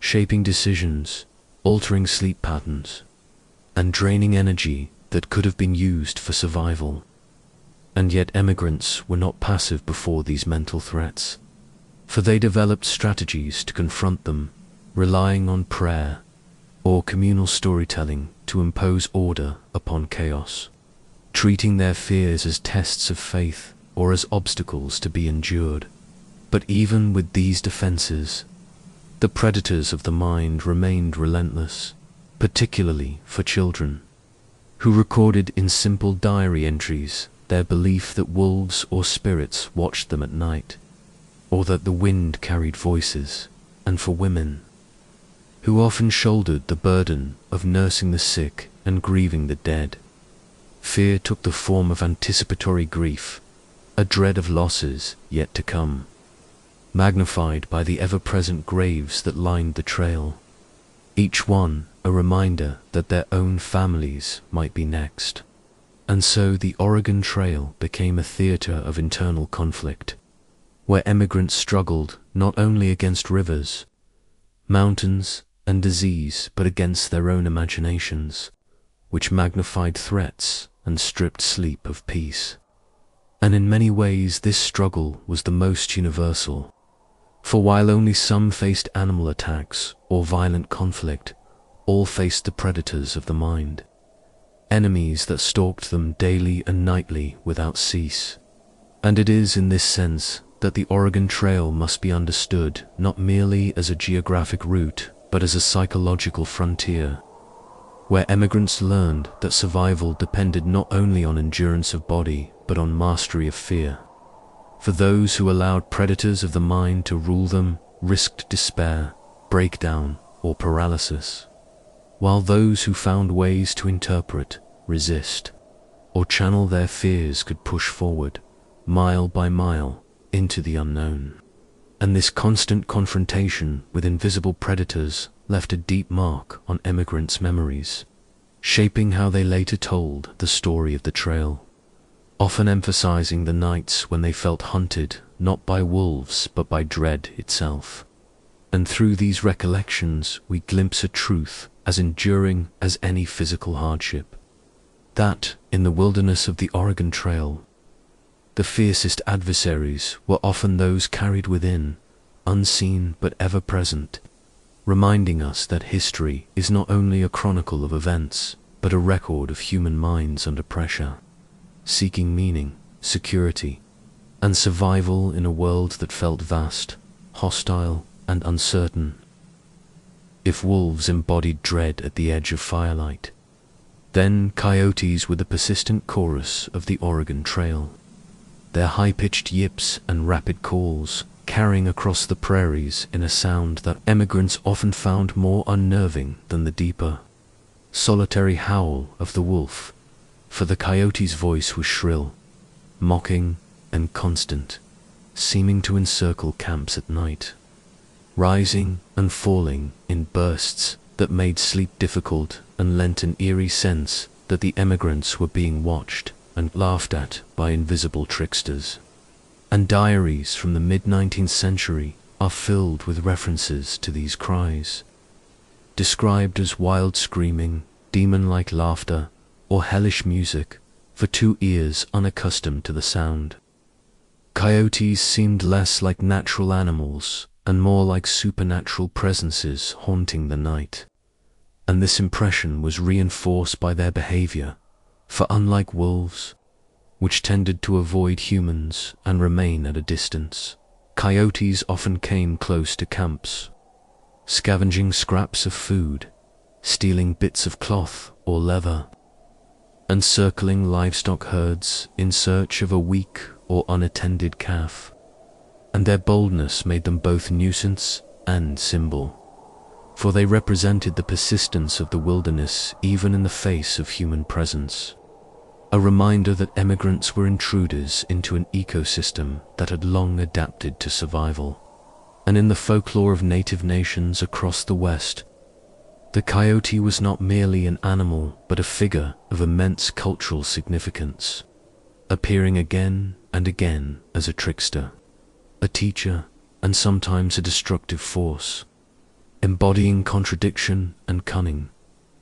shaping decisions, altering sleep patterns, and draining energy that could have been used for survival. And yet emigrants were not passive before these mental threats, for they developed strategies to confront them, relying on prayer or communal storytelling to impose order upon chaos, treating their fears as tests of faith or as obstacles to be endured. But even with these defenses, the predators of the mind remained relentless, particularly for children, who recorded in simple diary entries their belief that wolves or spirits watched them at night, or that the wind carried voices, and for women, who often shouldered the burden of nursing the sick and grieving the dead. Fear took the form of anticipatory grief, a dread of losses yet to come, magnified by the ever-present graves that lined the trail, each one a reminder that their own families might be next. And so the Oregon Trail became a theater of internal conflict, where emigrants struggled not only against rivers, mountains, and disease, but against their own imaginations, which magnified threats and stripped sleep of peace. And in many ways this struggle was the most universal, for while only some faced animal attacks or violent conflict, all faced the predators of the mind, enemies that stalked them daily and nightly without cease. And it is in this sense that the Oregon Trail must be understood not merely as a geographic route, but as a psychological frontier, where emigrants learned that survival depended not only on endurance of body, but on mastery of fear. For those who allowed predators of the mind to rule them risked despair, breakdown, or paralysis, while those who found ways to interpret, resist, or channel their fears could push forward, mile by mile, into the unknown. And this constant confrontation with invisible predators left a deep mark on emigrants' memories, shaping how they later told the story of the trail, often emphasizing the nights when they felt hunted not by wolves but by dread itself. And through these recollections we glimpse a truth as enduring as any physical hardship. That, in the wilderness of the Oregon Trail, the fiercest adversaries were often those carried within, unseen but ever present, reminding us that history is not only a chronicle of events, but a record of human minds under pressure, seeking meaning, security, and survival in a world that felt vast, hostile, and uncertain. If wolves embodied dread at the edge of firelight, then coyotes were the persistent chorus of the Oregon Trail, their high-pitched yips and rapid calls carrying across the prairies in a sound that emigrants often found more unnerving than the deeper, solitary howl of the wolf, for the coyote's voice was shrill, mocking, and constant, seeming to encircle camps at night, rising and falling in bursts that made sleep difficult and lent an eerie sense that the emigrants were being watched and laughed at by invisible tricksters. And diaries from the mid-19th century are filled with references to these cries, described as wild screaming, demon-like laughter, or hellish music for two ears unaccustomed to the sound. Coyotes seemed less like natural animals and more like supernatural presences haunting the night. And this impression was reinforced by their behavior, for unlike wolves, which tended to avoid humans and remain at a distance, coyotes often came close to camps, scavenging scraps of food, stealing bits of cloth or leather, and circling livestock herds in search of a weak or unattended calf. And their boldness made them both nuisance and symbol, for they represented the persistence of the wilderness even in the face of human presence, a reminder that emigrants were intruders into an ecosystem that had long adapted to survival. And in the folklore of native nations across the West, the coyote was not merely an animal but a figure of immense cultural significance, appearing again and again as a trickster, a teacher, and sometimes a destructive force, embodying contradiction and cunning.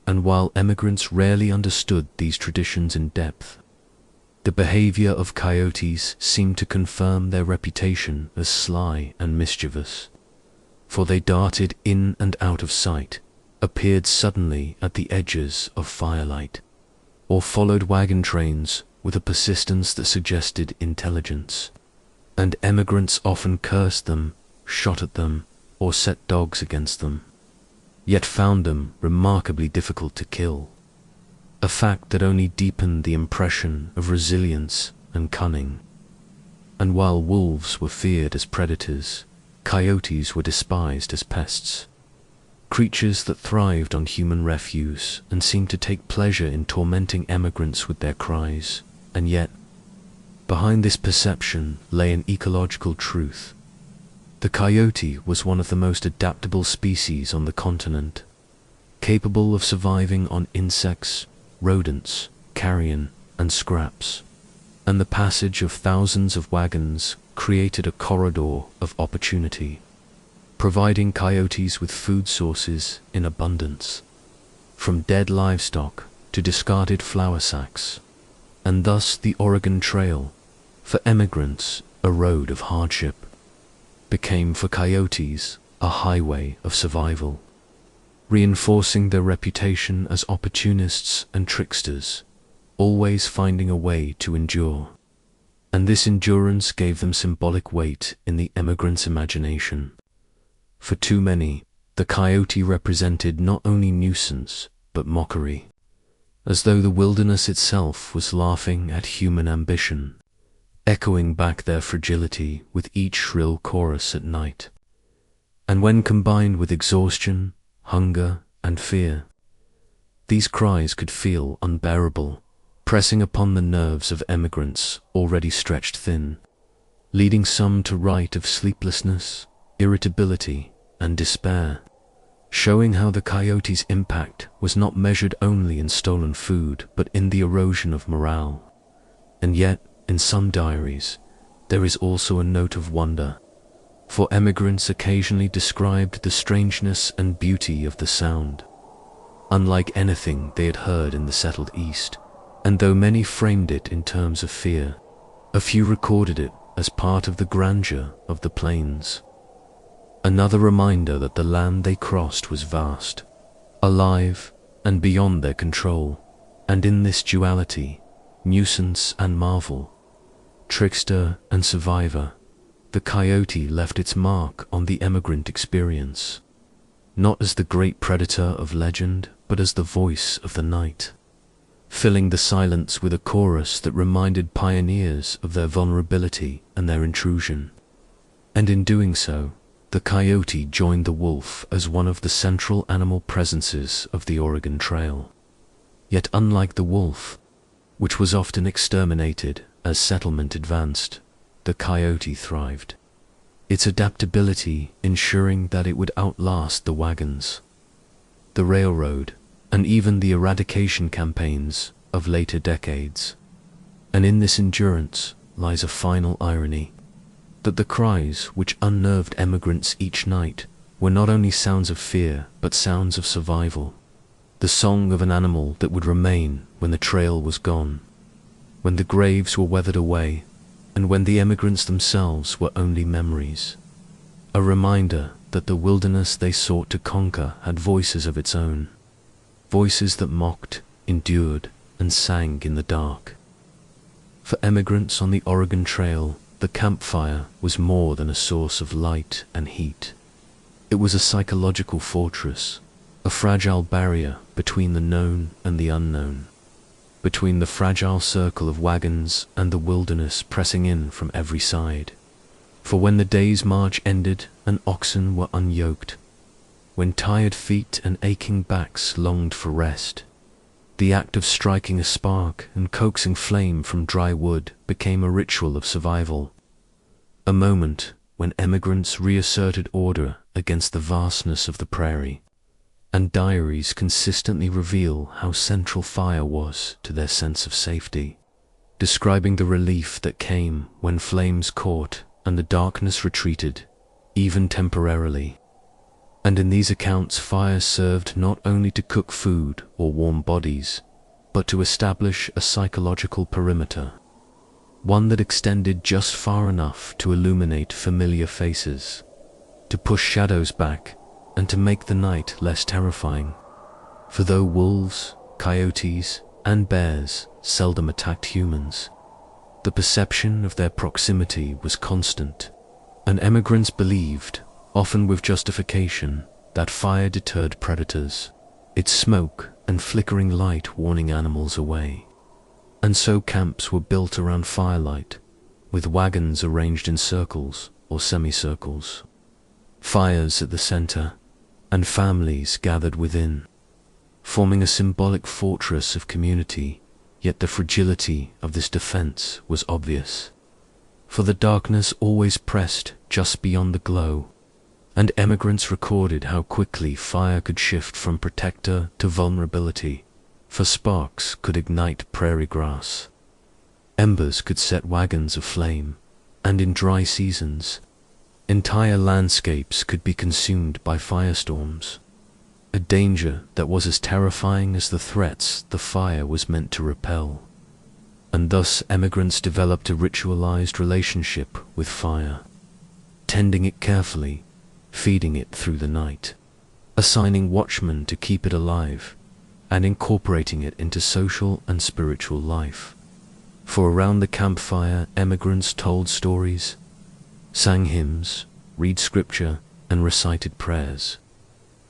And while emigrants rarely understood these traditions in depth, the behavior of coyotes seemed to confirm their reputation as sly and mischievous, for they darted in and out of sight, appeared suddenly at the edges of firelight, or followed wagon trains with a persistence that suggested intelligence. And emigrants often cursed them, shot at them, or set dogs against them, yet found them remarkably difficult to kill, a fact that only deepened the impression of resilience and cunning. And while wolves were feared as predators, coyotes were despised as pests, creatures that thrived on human refuse and seemed to take pleasure in tormenting emigrants with their cries. And yet, behind this perception lay an ecological truth. The coyote was one of the most adaptable species on the continent, capable of surviving on insects, rodents, carrion, and scraps. And the passage of thousands of wagons created a corridor of opportunity, providing coyotes with food sources in abundance, from dead livestock to discarded flour sacks. And thus the Oregon Trail, for emigrants a road of hardship, became for coyotes a highway of survival, reinforcing their reputation as opportunists and tricksters, always finding a way to endure. And this endurance gave them symbolic weight in the emigrants' imagination. For too many, the coyote represented not only nuisance but mockery, as though the wilderness itself was laughing at human ambition, echoing back their fragility with each shrill chorus at night. And when combined with exhaustion, hunger, and fear, these cries could feel unbearable, pressing upon the nerves of emigrants already stretched thin, leading some to write of sleeplessness, irritability, and despair, showing how the coyote's impact was not measured only in stolen food but in the erosion of morale. And yet, in some diaries, there is also a note of wonder, for emigrants occasionally described the strangeness and beauty of the sound, unlike anything they had heard in the settled East. And though many framed it in terms of fear, a few recorded it as part of the grandeur of the plains. Another reminder that the land they crossed was vast, alive, and beyond their control. And in this duality, nuisance and marvel, trickster and survivor, the coyote left its mark on the emigrant experience, not as the great predator of legend, but as the voice of the night, filling the silence with a chorus that reminded pioneers of their vulnerability and their intrusion. And in doing so, the coyote joined the wolf as one of the central animal presences of the Oregon Trail. Yet unlike the wolf, which was often exterminated as settlement advanced, the coyote thrived, its adaptability ensuring that it would outlast the wagons, the railroad, and even the eradication campaigns of later decades. And in this endurance lies a final irony, that the cries which unnerved emigrants each night were not only sounds of fear, but sounds of survival. The song of an animal that would remain when the trail was gone, when the graves were weathered away, and when the emigrants themselves were only memories. A reminder that the wilderness they sought to conquer had voices of its own, voices that mocked, endured, and sang in the dark. For emigrants on the Oregon Trail, the campfire was more than a source of light and heat. It was a psychological fortress, a fragile barrier between the known and the unknown, between the fragile circle of wagons and the wilderness pressing in from every side. For when the day's march ended and oxen were unyoked, when tired feet and aching backs longed for rest, the act of striking a spark and coaxing flame from dry wood became a ritual of survival, a moment when emigrants reasserted order against the vastness of the prairie. And diaries consistently reveal how central fire was to their sense of safety, describing the relief that came when flames caught and the darkness retreated, even temporarily. And in these accounts, fire served not only to cook food or warm bodies, but to establish a psychological perimeter, one that extended just far enough to illuminate familiar faces, to push shadows back, and to make the night less terrifying. For though wolves, coyotes, and bears seldom attacked humans, the perception of their proximity was constant, and emigrants believed, often with justification, that fire deterred predators, its smoke and flickering light warning animals away. And so camps were built around firelight, with wagons arranged in circles or semicircles, fires at the center, and families gathered within, forming a symbolic fortress of community. Yet the fragility of this defense was obvious, for the darkness always pressed just beyond the glow, and emigrants recorded how quickly fire could shift from protector to vulnerability, for sparks could ignite prairie grass, embers could set wagons aflame, and in dry seasons, entire landscapes could be consumed by firestorms, a danger that was as terrifying as the threats the fire was meant to repel. And thus emigrants developed a ritualized relationship with fire, tending it carefully, feeding it through the night, assigning watchmen to keep it alive, and incorporating it into social and spiritual life. For around the campfire, emigrants told stories, sang hymns, read scripture, and recited prayers,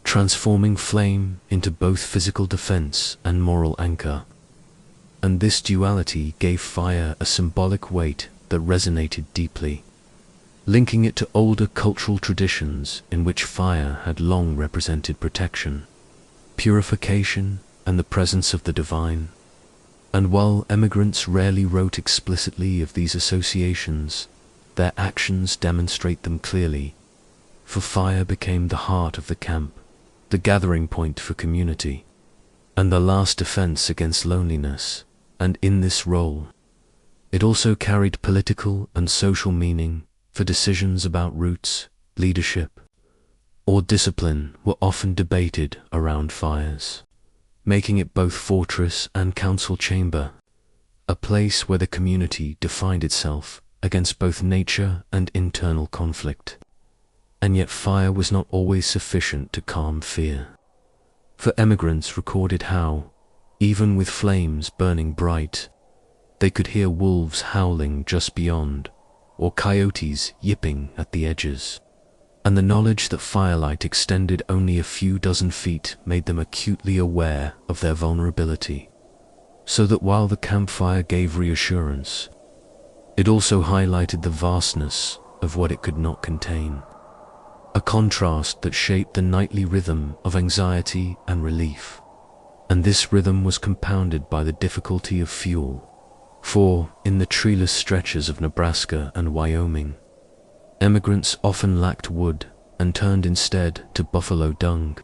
transforming flame into both physical defense and moral anchor. And this duality gave fire a symbolic weight that resonated deeply, linking it to older cultural traditions in which fire had long represented protection, purification, and the presence of the divine. And while emigrants rarely wrote explicitly of these associations, their actions demonstrate them clearly, for fire became the heart of the camp, the gathering point for community, and the last defense against loneliness. And in this role, It also carried political and social meaning, for decisions about routes, leadership, or discipline were often debated around fires, making it both fortress and council chamber, a place where the community defined itself against both nature and internal conflict. And yet fire was not always sufficient to calm fear. For emigrants recorded how, even with flames burning bright, they could hear wolves howling just beyond, or coyotes yipping at the edges. And the knowledge that firelight extended only a few dozen feet made them acutely aware of their vulnerability. So that while the campfire gave reassurance, it also highlighted the vastness of what it could not contain. A contrast that shaped the nightly rhythm of anxiety and relief. And this rhythm was compounded by the difficulty of fuel. For, in the treeless stretches of Nebraska and Wyoming, emigrants often lacked wood and turned instead to buffalo dung,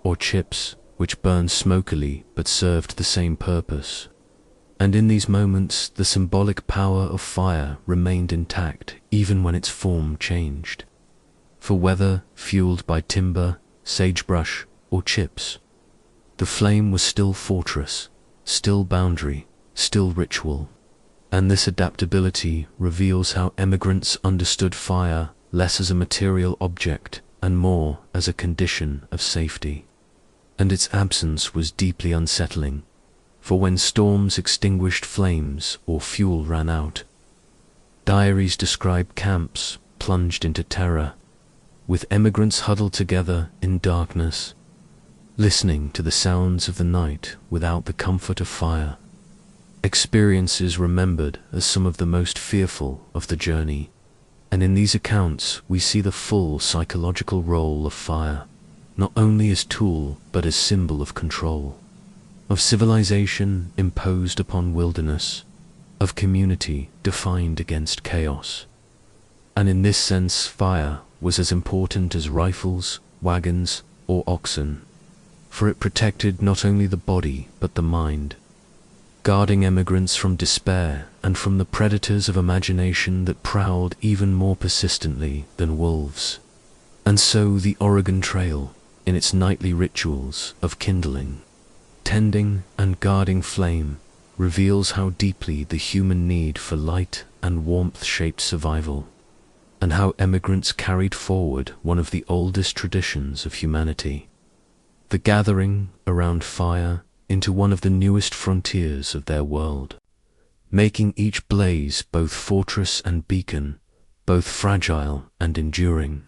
or chips, which burned smokily but served the same purpose. And in these moments, the symbolic power of fire remained intact even when its form changed. For whether fueled by timber, sagebrush, or chips, the flame was still fortress, still boundary, still ritual. And this adaptability reveals how emigrants understood fire less as a material object and more as a condition of safety. And its absence was deeply unsettling, for when storms extinguished flames or fuel ran out, diaries describe camps plunged into terror, with emigrants huddled together in darkness, listening to the sounds of the night without the comfort of fire. Experiences remembered as some of the most fearful of the journey. And in these accounts we see the full psychological role of fire, not only as tool but as symbol of control, of civilization imposed upon wilderness, of community defined against chaos. And in this sense fire was as important as rifles, wagons, or oxen, for it protected not only the body but the mind, guarding emigrants from despair and from the predators of imagination that prowled even more persistently than wolves. And so the Oregon Trail, in its nightly rituals of kindling, tending, and guarding flame, reveals how deeply the human need for light and warmth shaped survival, and how emigrants carried forward one of the oldest traditions of humanity, the gathering around fire, into one of the newest frontiers of their world, making each blaze both fortress and beacon, both fragile and enduring,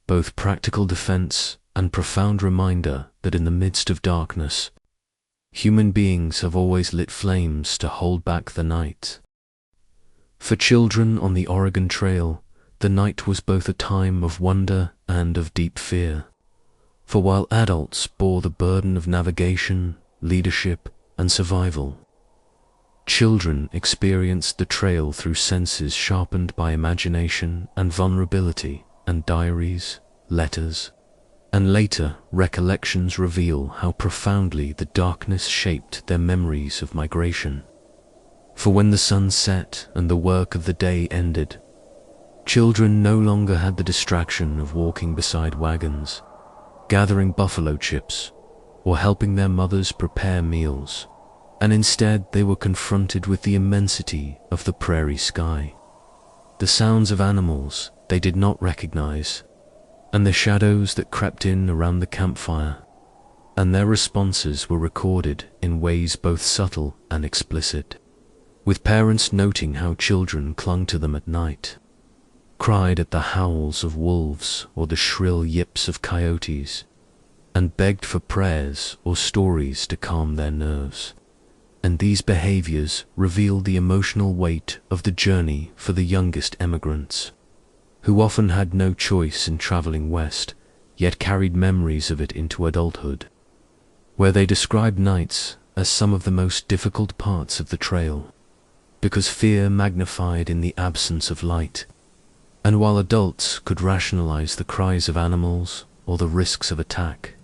both practical defense and profound reminder that in the midst of darkness, human beings have always lit flames to hold back the night. For children on the Oregon Trail, the night was both a time of wonder and of deep fear. For while adults bore the burden of navigation, leadership, and survival, children experienced the trail through senses sharpened by imagination and vulnerability, and diaries, letters, and later recollections reveal how profoundly the darkness shaped their memories of migration. For when the sun set and the work of the day ended, children no longer had the distraction of walking beside wagons, gathering buffalo chips, or helping their mothers prepare meals, and instead they were confronted with the immensity of the prairie sky, the sounds of animals they did not recognize, and the shadows that crept in around the campfire, and their responses were recorded in ways both subtle and explicit, with parents noting how children clung to them at night, cried at the howls of wolves or the shrill yips of coyotes, and begged for prayers or stories to calm their nerves. And these behaviors revealed the emotional weight of the journey for the youngest emigrants, who often had no choice in traveling west, yet carried memories of it into adulthood, where they described nights as some of the most difficult parts of the trail, because fear magnified in the absence of light. And while adults could rationalize the cries of animals or the risks of attack,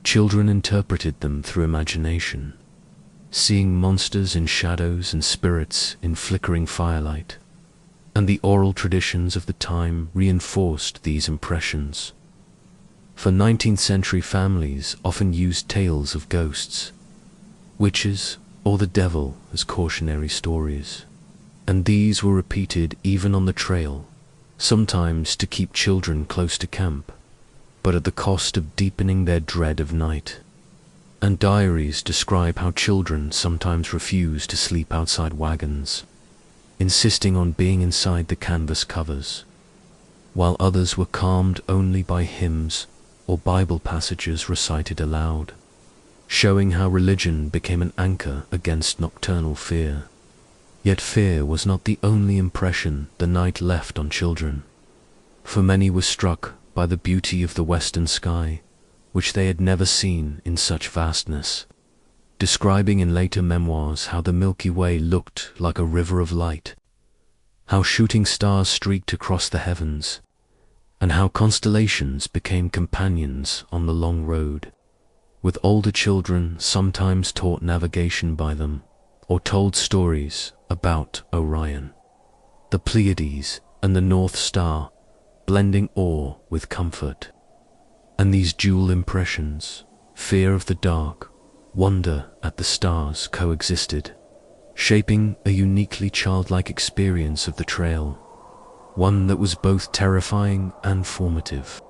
children interpreted them through imagination, seeing monsters in shadows and spirits in flickering firelight. And the oral traditions of the time reinforced these impressions. For 19th century families often used tales of ghosts, witches, or the devil as cautionary stories. And these were repeated even on the trail, sometimes to keep children close to camp, but at the cost of deepening their dread of night. And diaries describe how children sometimes refused to sleep outside wagons, insisting on being inside the canvas covers, while others were calmed only by hymns or Bible passages recited aloud, showing how religion became an anchor against nocturnal fear. Yet fear was not the only impression the night left on children, for many were struck by the beauty of the western sky, which they had never seen in such vastness, describing in later memoirs how the Milky Way looked like a river of light, how shooting stars streaked across the heavens, and how constellations became companions on the long road, with older children sometimes taught navigation by them, or told stories about Orion, the Pleiades, and the North Star, blending awe with comfort. And these dual impressions, fear of the dark, wonder at the stars, coexisted, shaping a uniquely childlike experience of the trail, one that was both terrifying and formative.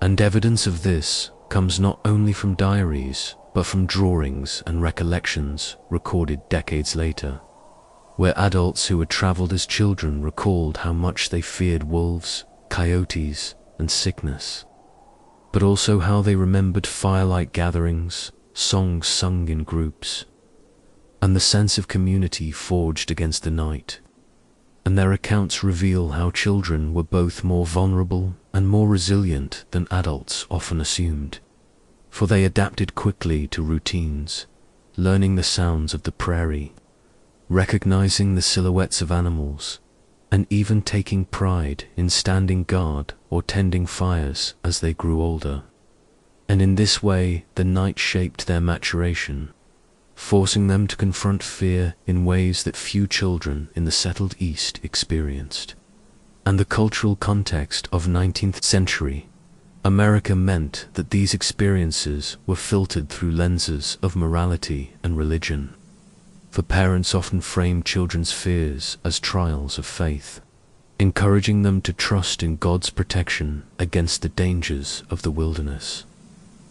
And evidence of this comes not only from diaries, but from drawings and recollections recorded decades later, where adults who had traveled as children recalled how much they feared wolves, coyotes, and sickness, but also how they remembered firelight gatherings, songs sung in groups, and the sense of community forged against the night. And their accounts reveal how children were both more vulnerable and more resilient than adults often assumed, for they adapted quickly to routines, learning the sounds of the prairie, recognizing the silhouettes of animals, and even taking pride in standing guard or tending fires as they grew older. And in this way, the night shaped their maturation, forcing them to confront fear in ways that few children in the settled East experienced. And the cultural context of 19th century America meant that these experiences were filtered through lenses of morality and religion. For parents often framed children's fears as trials of faith, encouraging them to trust in God's protection against the dangers of the wilderness.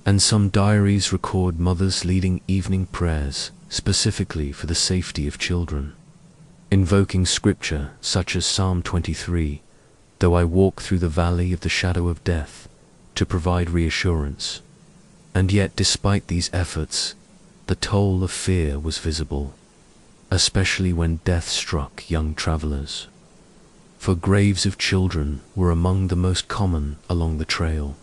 And some diaries record mothers leading evening prayers specifically for the safety of children, invoking scripture such as Psalm 23, "Though I walk through the valley of the shadow of death," to provide reassurance. And yet, despite these efforts, the toll of fear was visible, especially when death struck young travelers. For graves of children were among the most common along the trail,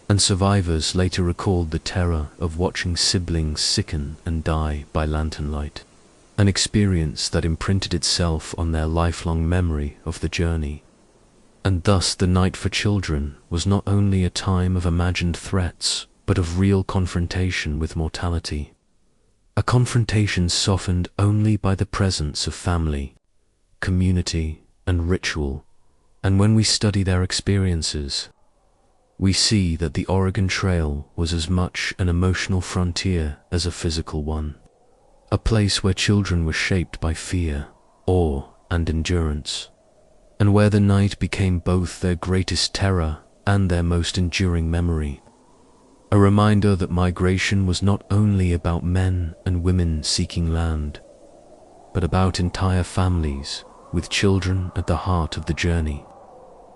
and survivors later recalled the terror of watching siblings sicken and die by lantern light, an experience that imprinted itself on their lifelong memory of the journey. And thus the night for children was not only a time of imagined threats, but of real confrontation with mortality. A confrontation softened only by the presence of family, community, and ritual. And when we study their experiences, we see that the Oregon Trail was as much an emotional frontier as a physical one, a place where children were shaped by fear, awe, and endurance, and where the night became both their greatest terror and their most enduring memory. A reminder that migration was not only about men and women seeking land, but about entire families with children at the heart of the journey,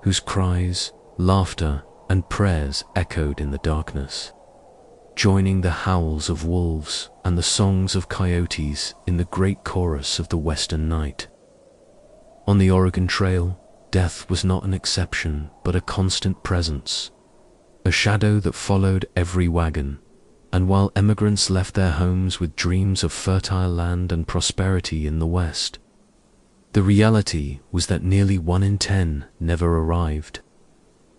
whose cries, laughter, and prayers echoed in the darkness, joining the howls of wolves and the songs of coyotes in the great chorus of the western night. On the Oregon Trail, death was not an exception but a constant presence, a shadow that followed every wagon. And while emigrants left their homes with dreams of fertile land and prosperity in the West, the reality was that nearly 1 in 10 never arrived,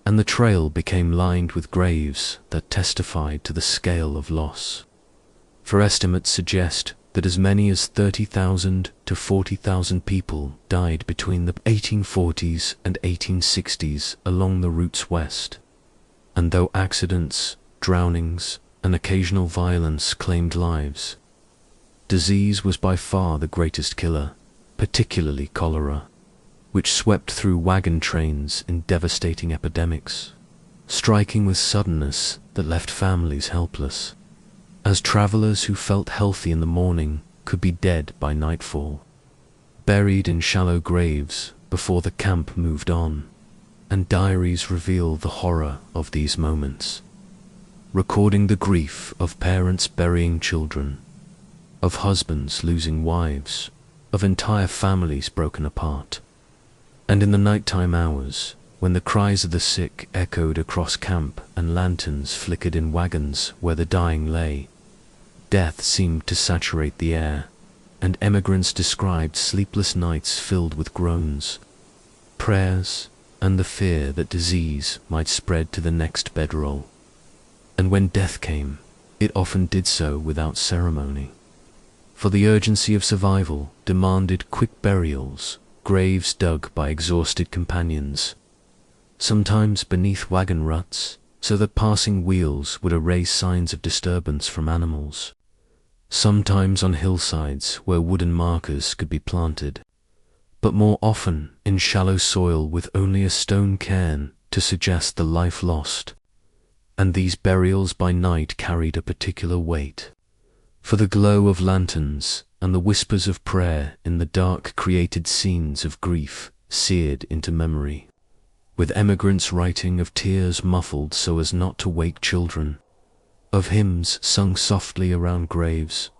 and the trail became lined with graves that testified to the scale of loss. For estimates suggest that as many as 30,000 to 40,000 people died between the 1840s and 1860s along the routes west. And though accidents, drownings, and occasional violence claimed lives, disease was by far the greatest killer, particularly cholera, which swept through wagon trains in devastating epidemics, striking with suddenness that left families helpless, as travelers who felt healthy in the morning could be dead by nightfall, buried in shallow graves before the camp moved on. And diaries reveal the horror of these moments, recording the grief of parents burying children, of husbands losing wives, of entire families broken apart. And in the nighttime hours, when the cries of the sick echoed across camp and lanterns flickered in wagons where the dying lay, death seemed to saturate the air, and emigrants described sleepless nights filled with groans, prayers, and the fear that disease might spread to the next bedroll. And when death came, it often did so without ceremony. For the urgency of survival demanded quick burials, graves dug by exhausted companions, sometimes beneath wagon ruts, so that passing wheels would erase signs of disturbance from animals, sometimes on hillsides where wooden markers could be planted, but more often in shallow soil with only a stone cairn to suggest the life lost. And these burials by night carried a particular weight, for the glow of lanterns and the whispers of prayer in the dark created scenes of grief seared into memory, with emigrants writing of tears muffled so as not to wake children, of hymns sung softly around graves,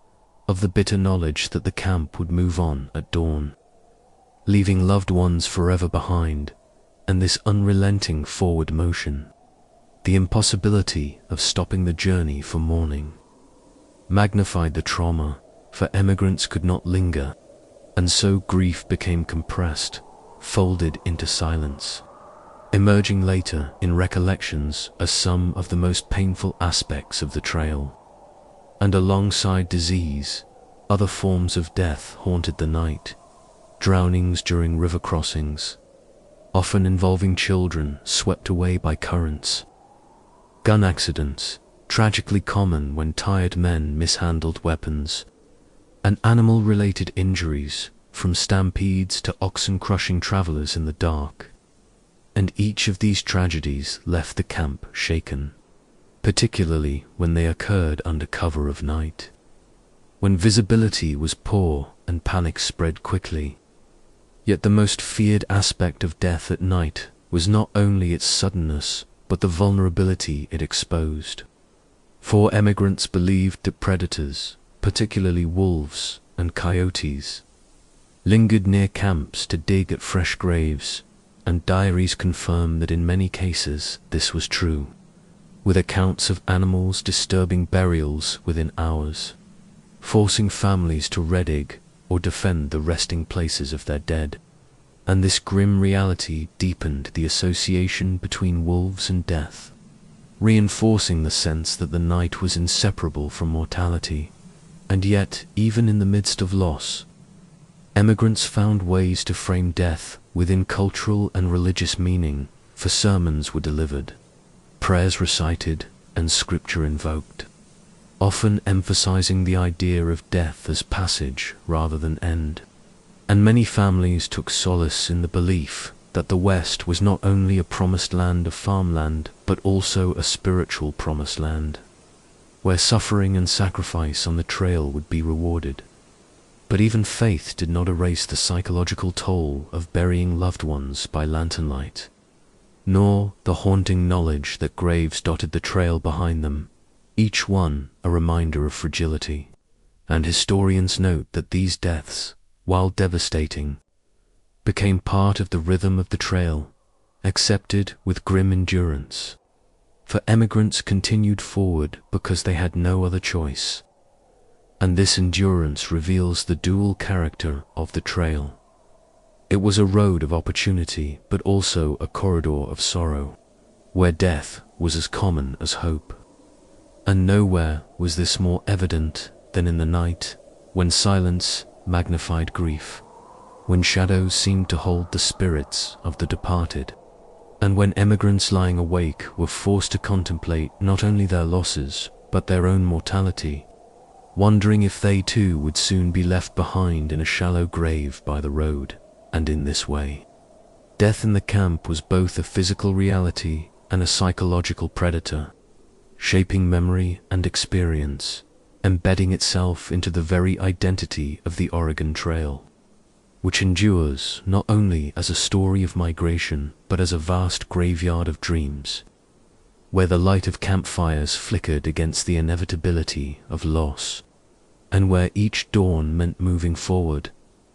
of the bitter knowledge that the camp would move on at dawn, leaving loved ones forever behind, and this unrelenting forward motion, the impossibility of stopping the journey for mourning, magnified the trauma, for emigrants could not linger, and so grief became compressed, folded into silence, emerging later in recollections as some of the most painful aspects of the trail. And alongside disease, other forms of death haunted the night, drownings during river crossings, often involving children swept away by currents, gun accidents, tragically common when tired men mishandled weapons, and animal-related injuries, from stampedes to oxen crushing travelers in the dark. And each of these tragedies left the camp shaken, particularly when they occurred under cover of night, when visibility was poor and panic spread quickly. Yet the most feared aspect of death at night was not only its suddenness, but the vulnerability it exposed. For emigrants believed that predators, particularly wolves and coyotes, lingered near camps to dig at fresh graves, and diaries confirm that in many cases this was true, with accounts of animals disturbing burials within hours, forcing families to redig or defend the resting places of their dead. And this grim reality deepened the association between wolves and death, reinforcing the sense that the night was inseparable from mortality. And yet, even in the midst of loss, emigrants found ways to frame death within cultural and religious meaning, for sermons were delivered, prayers recited, and scripture invoked, often emphasizing the idea of death as passage rather than end. And many families took solace in the belief that the West was not only a promised land of farmland, but also a spiritual promised land, where suffering and sacrifice on the trail would be rewarded. But even faith did not erase the psychological toll of burying loved ones by lantern light, nor the haunting knowledge that graves dotted the trail behind them, each one a reminder of fragility. And historians note that these deaths, while devastating, became part of the rhythm of the trail, accepted with grim endurance. For emigrants continued forward because they had no other choice. And this endurance reveals the dual character of the trail. It was a road of opportunity, but also a corridor of sorrow, where death was as common as hope. And nowhere was this more evident than in the night, when silence magnified grief, when shadows seemed to hold the spirits of the departed, and when emigrants lying awake were forced to contemplate not only their losses, but their own mortality, wondering if they too would soon be left behind in a shallow grave by the road. And in this way, death in the camp was both a physical reality and a psychological predator, shaping memory and experience, embedding itself into the very identity of the Oregon Trail, which endures not only as a story of migration, but as a vast graveyard of dreams, where the light of campfires flickered against the inevitability of loss, and where each dawn meant moving forward,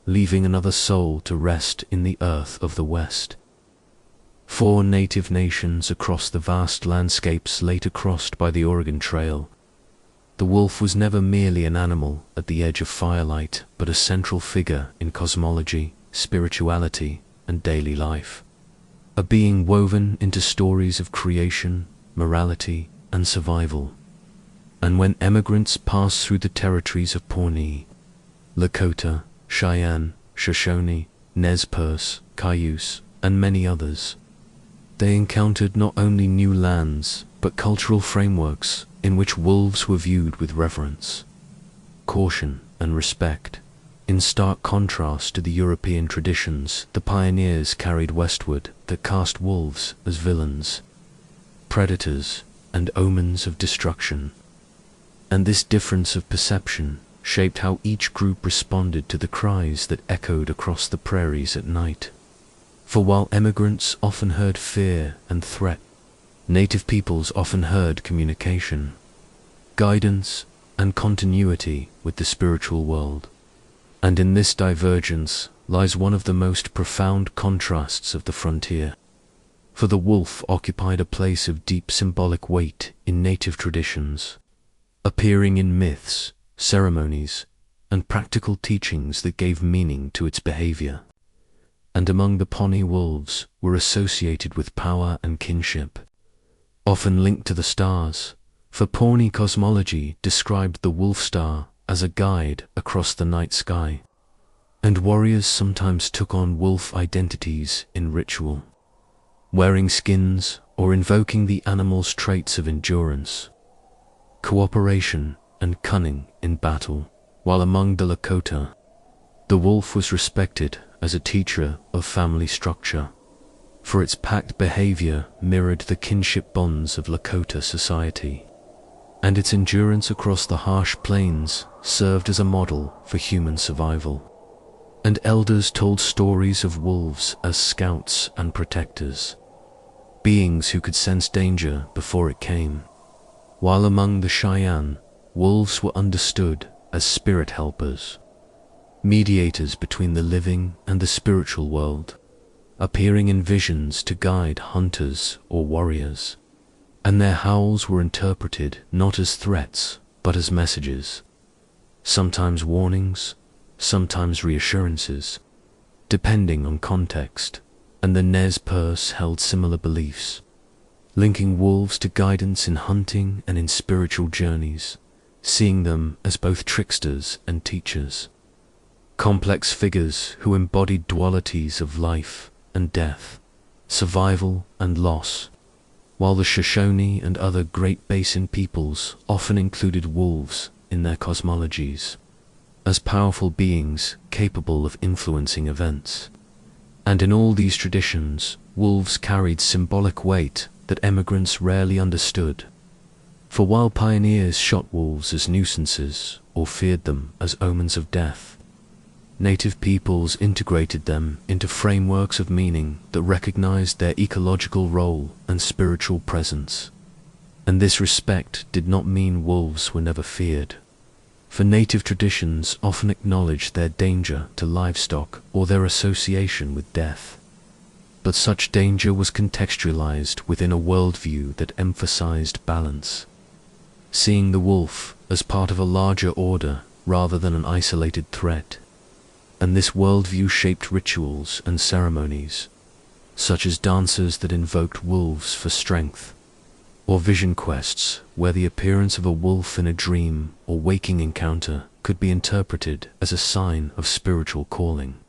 leaving another soul to rest in the earth of the West. 4 native nations across the vast landscapes later crossed by the Oregon Trail, the wolf was never merely an animal at the edge of firelight, but a central figure in cosmology, spirituality, and daily life, a being woven into stories of creation, morality, and survival. And when emigrants passed through the territories of Pawnee, Lakota, Cheyenne, Shoshone, Nez Perce, Cayuse, and many others, they encountered not only new lands, but cultural frameworks in which wolves were viewed with reverence, caution, and respect, in stark contrast to the European traditions the pioneers carried westward that cast wolves as villains, predators, and omens of destruction. And this difference of perception shaped how each group responded to the cries that echoed across the prairies at night. For while emigrants often heard fear and threat, native peoples often heard communication, guidance, and continuity with the spiritual world. And in this divergence lies one of the most profound contrasts of the frontier. For the wolf occupied a place of deep symbolic weight in native traditions, appearing in myths, ceremonies, and practical teachings that gave meaning to its behavior. And among the Pawnee wolves were associated with power and kinship, often linked to the stars, for Pawnee cosmology described the wolf star as a guide across the night sky, and warriors sometimes took on wolf identities in ritual, wearing skins or invoking the animal's traits of endurance, cooperation, and cunning in battle. While among the Lakota, the wolf was respected as a teacher of family structure, for its packed behavior mirrored the kinship bonds of Lakota society, and its endurance across the harsh plains served as a model for human survival. And elders told stories of wolves as scouts and protectors, beings who could sense danger before it came, while among the Cheyenne, wolves were understood as spirit helpers, mediators between the living and the spiritual world, appearing in visions to guide hunters or warriors, and their howls were interpreted not as threats but as messages, sometimes warnings, sometimes reassurances, depending on context. And the Nez Perce held similar beliefs, linking wolves to guidance in hunting and in spiritual journeys, seeing them as both tricksters and teachers, complex figures who embodied dualities of life and death, survival and loss, while the Shoshone and other Great Basin peoples often included wolves in their cosmologies as powerful beings capable of influencing events. And in all these traditions, wolves carried symbolic weight that emigrants rarely understood. For while pioneers shot wolves as nuisances or feared them as omens of death, native peoples integrated them into frameworks of meaning that recognized their ecological role and spiritual presence. And this respect did not mean wolves were never feared, for native traditions often acknowledged their danger to livestock or their association with death. But such danger was contextualized within a worldview that emphasized balance, seeing the wolf as part of a larger order rather than an isolated threat. And this worldview shaped rituals and ceremonies, such as dances that invoked wolves for strength, or vision quests where the appearance of a wolf in a dream or waking encounter could be interpreted as a sign of spiritual calling.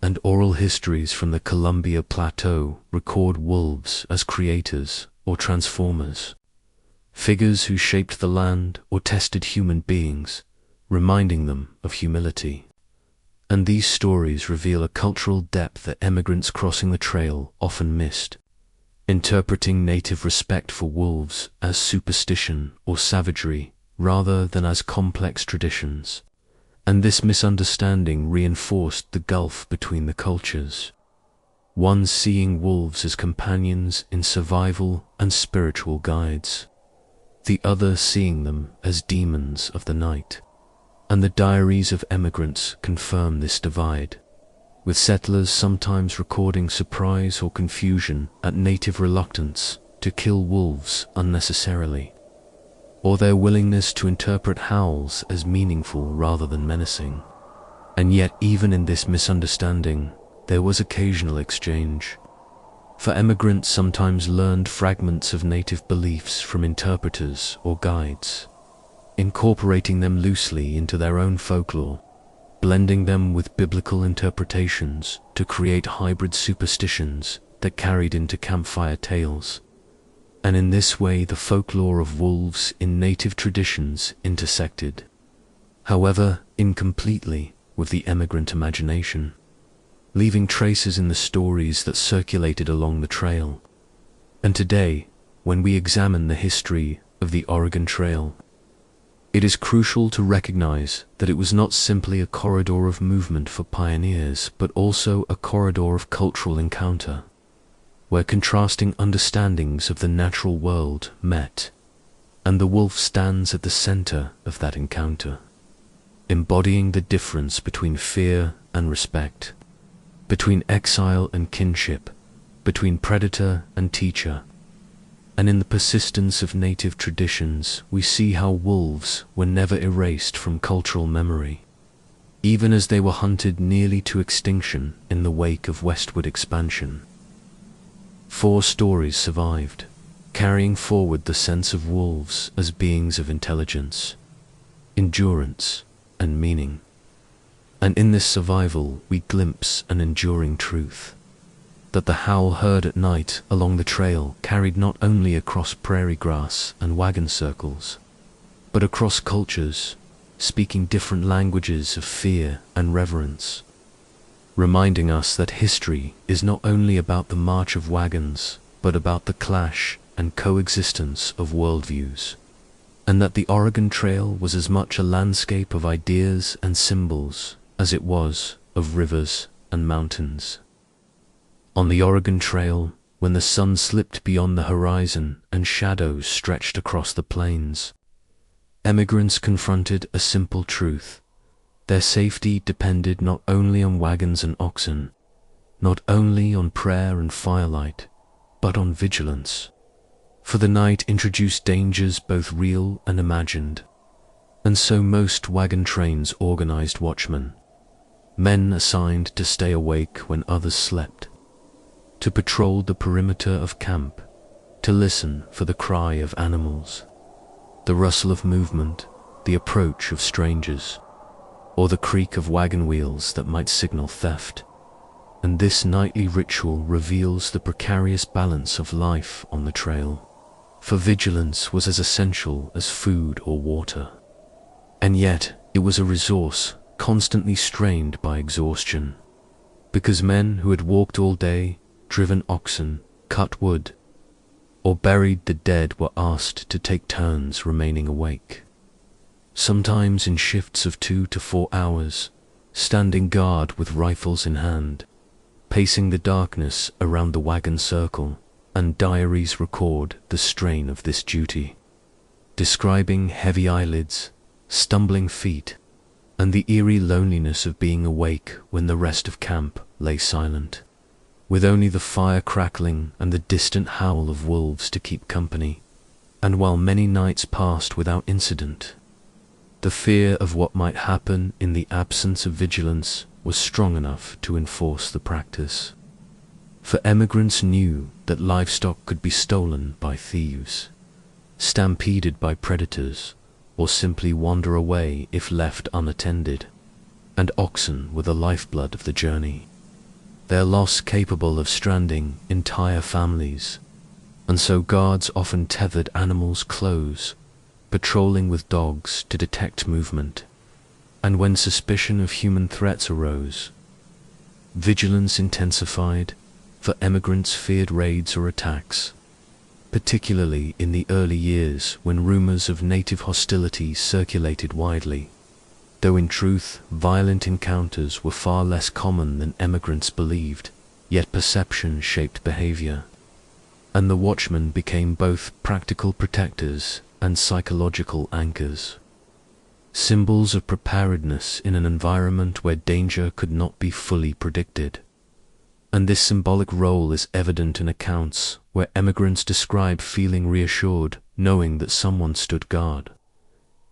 And oral histories from the Columbia Plateau record wolves as creators or transformers, figures who shaped the land or tested human beings, reminding them of humility. And these stories reveal a cultural depth that emigrants crossing the trail often missed, interpreting native respect for wolves as superstition or savagery rather than as complex traditions. And this misunderstanding reinforced the gulf between the cultures, one seeing wolves as companions in survival and spiritual guides, the other seeing them as demons of the night. And the diaries of emigrants confirm this divide, with settlers sometimes recording surprise or confusion at native reluctance to kill wolves unnecessarily, or their willingness to interpret howls as meaningful rather than menacing. And yet even in this misunderstanding, there was occasional exchange, for emigrants sometimes learned fragments of native beliefs from interpreters or guides, incorporating them loosely into their own folklore, blending them with biblical interpretations to create hybrid superstitions that carried into campfire tales. And in this way the folklore of wolves in native traditions intersected, however incompletely, with the emigrant imagination, leaving traces in the stories that circulated along the trail. And today, when we examine the history of the Oregon Trail, it is crucial to recognize that it was not simply a corridor of movement for pioneers, but also a corridor of cultural encounter, where contrasting understandings of the natural world met, and the wolf stands at the center of that encounter, embodying the difference between fear and respect, between exile and kinship, between predator and teacher. And in the persistence of native traditions, we see how wolves were never erased from cultural memory, even as they were hunted nearly to extinction in the wake of westward expansion. 4 stories survived, carrying forward the sense of wolves as beings of intelligence, endurance, and meaning. And in this survival, we glimpse an enduring truth, that the howl heard at night along the trail carried not only across prairie grass and wagon circles, but across cultures, speaking different languages of fear and reverence, reminding us that history is not only about the march of wagons, but about the clash and coexistence of worldviews, and that the Oregon Trail was as much a landscape of ideas and symbols as it was of rivers and mountains. On the Oregon Trail, when the sun slipped beyond the horizon and shadows stretched across the plains, emigrants confronted a simple truth. Their safety depended not only on wagons and oxen, not only on prayer and firelight, but on vigilance. For the night introduced dangers both real and imagined, and so most wagon trains organized watchmen, men assigned to stay awake when others slept, to patrol the perimeter of camp, to listen for the cry of animals, the rustle of movement, the approach of strangers, or the creak of wagon wheels that might signal theft. And this nightly ritual reveals the precarious balance of life on the trail, for vigilance was as essential as food or water. And yet it was a resource constantly strained by exhaustion, because men who had walked all day, driven oxen, cut wood, or buried the dead were asked to take turns remaining awake, sometimes in shifts of 2 to 4 hours, standing guard with rifles in hand, pacing the darkness around the wagon circle. And diaries record the strain of this duty, describing heavy eyelids, stumbling feet, and the eerie loneliness of being awake when the rest of camp lay silent, with only the fire crackling and the distant howl of wolves to keep company. And while many nights passed without incident, the fear of what might happen in the absence of vigilance was strong enough to enforce the practice. For emigrants knew that livestock could be stolen by thieves, stampeded by predators, or simply wander away if left unattended. And oxen were the lifeblood of the journey, their loss capable of stranding entire families. And so guards often tethered animals close, patrolling with dogs to detect movement. And when suspicion of human threats arose, vigilance intensified, for emigrants feared raids or attacks, particularly in the early years when rumors of native hostility circulated widely, though in truth violent encounters were far less common than emigrants believed, yet perception shaped behavior, and the watchmen became both practical protectors and psychological anchors, symbols of preparedness in an environment where danger could not be fully predicted. And this symbolic role is evident in accounts where emigrants describe feeling reassured, knowing that someone stood guard,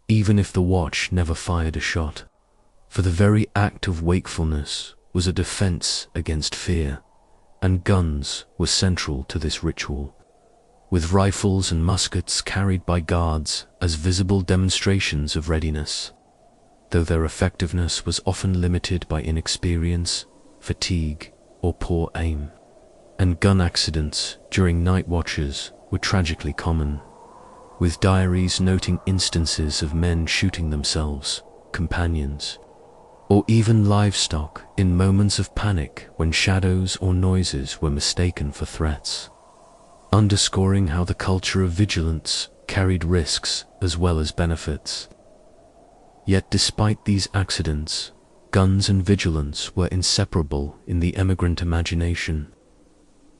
even if the watch never fired a shot. For the very act of wakefulness was a defense against fear, and guns were central to this ritual, with rifles and muskets carried by guards as visible demonstrations of readiness, though their effectiveness was often limited by inexperience, fatigue, or poor aim. And gun accidents during night watches were tragically common, with diaries noting instances of men shooting themselves, companions, or even livestock in moments of panic when shadows or noises were mistaken for threats, underscoring how the culture of vigilance carried risks as well as benefits. Yet despite these accidents, guns and vigilance were inseparable in the emigrant imagination,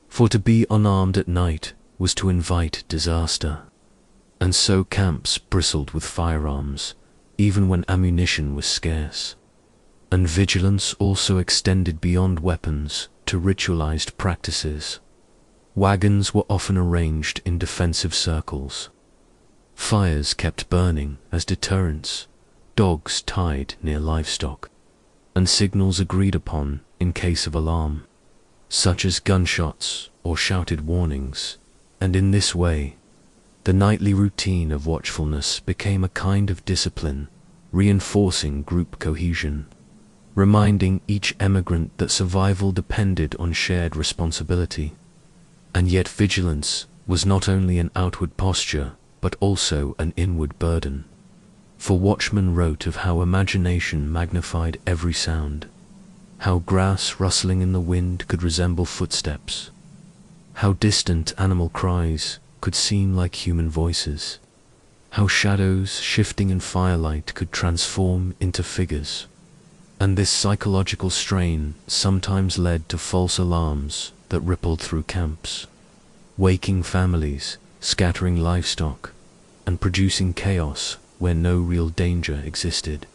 for to be unarmed at night was to invite disaster, and so camps bristled with firearms, even when ammunition was scarce. And vigilance also extended beyond weapons to ritualized practices. Wagons were often arranged in defensive circles, fires kept burning as deterrents, dogs tied near livestock, and signals agreed upon in case of alarm, such as gunshots or shouted warnings. And in this way, the nightly routine of watchfulness became a kind of discipline, reinforcing group cohesion, reminding each emigrant that survival depended on shared responsibility. And yet vigilance was not only an outward posture, but also an inward burden. For watchmen wrote of how imagination magnified every sound, how grass rustling in the wind could resemble footsteps, how distant animal cries could seem like human voices, how shadows shifting in firelight could transform into figures. And this psychological strain sometimes led to false alarms that rippled through camps, waking families, scattering livestock, and producing chaos where no real danger existed.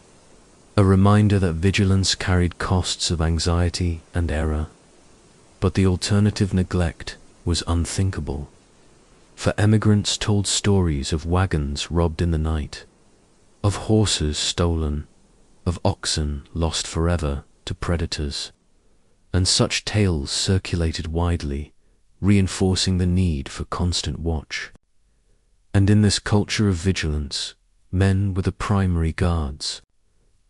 A reminder that vigilance carried costs of anxiety and error, but the alternative, neglect, was unthinkable. For emigrants told stories of wagons robbed in the night, of horses stolen, of oxen lost forever to predators, and such tales circulated widely, reinforcing the need for constant watch. And in this culture of vigilance, men were the primary guards,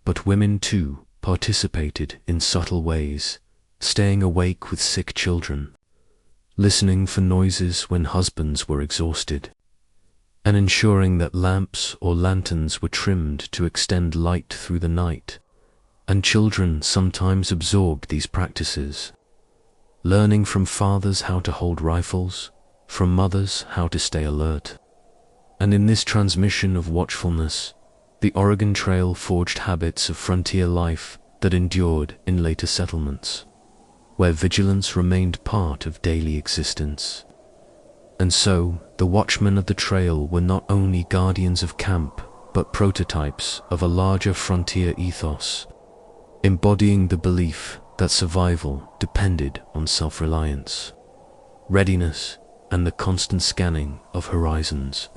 but women too participated in subtle ways, staying awake with sick children, listening for noises when husbands were exhausted, and ensuring that lamps or lanterns were trimmed to extend light through the night. And children sometimes absorbed these practices, learning from fathers how to hold rifles, from mothers how to stay alert. And in this transmission of watchfulness, the Oregon Trail forged habits of frontier life that endured in later settlements, where vigilance remained part of daily existence. And so, the watchmen of the trail were not only guardians of camp, but prototypes of a larger frontier ethos, embodying the belief that survival depended on self-reliance, readiness, and the constant scanning of horizons.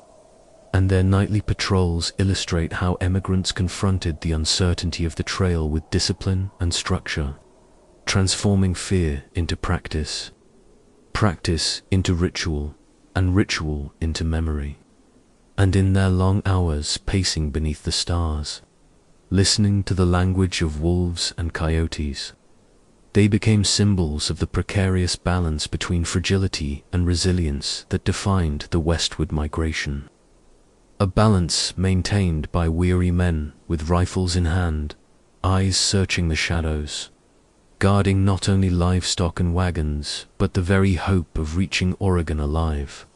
And their nightly patrols illustrate how emigrants confronted the uncertainty of the trail with discipline and structure, transforming fear into practice, practice into ritual, and ritual into memory. and in their long hours pacing beneath the stars, listening to the language of wolves and coyotes, they became symbols of the precarious balance between fragility and resilience that defined the westward migration. A balance maintained by weary men with rifles in hand, eyes searching the shadows, guarding not only livestock and wagons, but the very hope of reaching Oregon alive.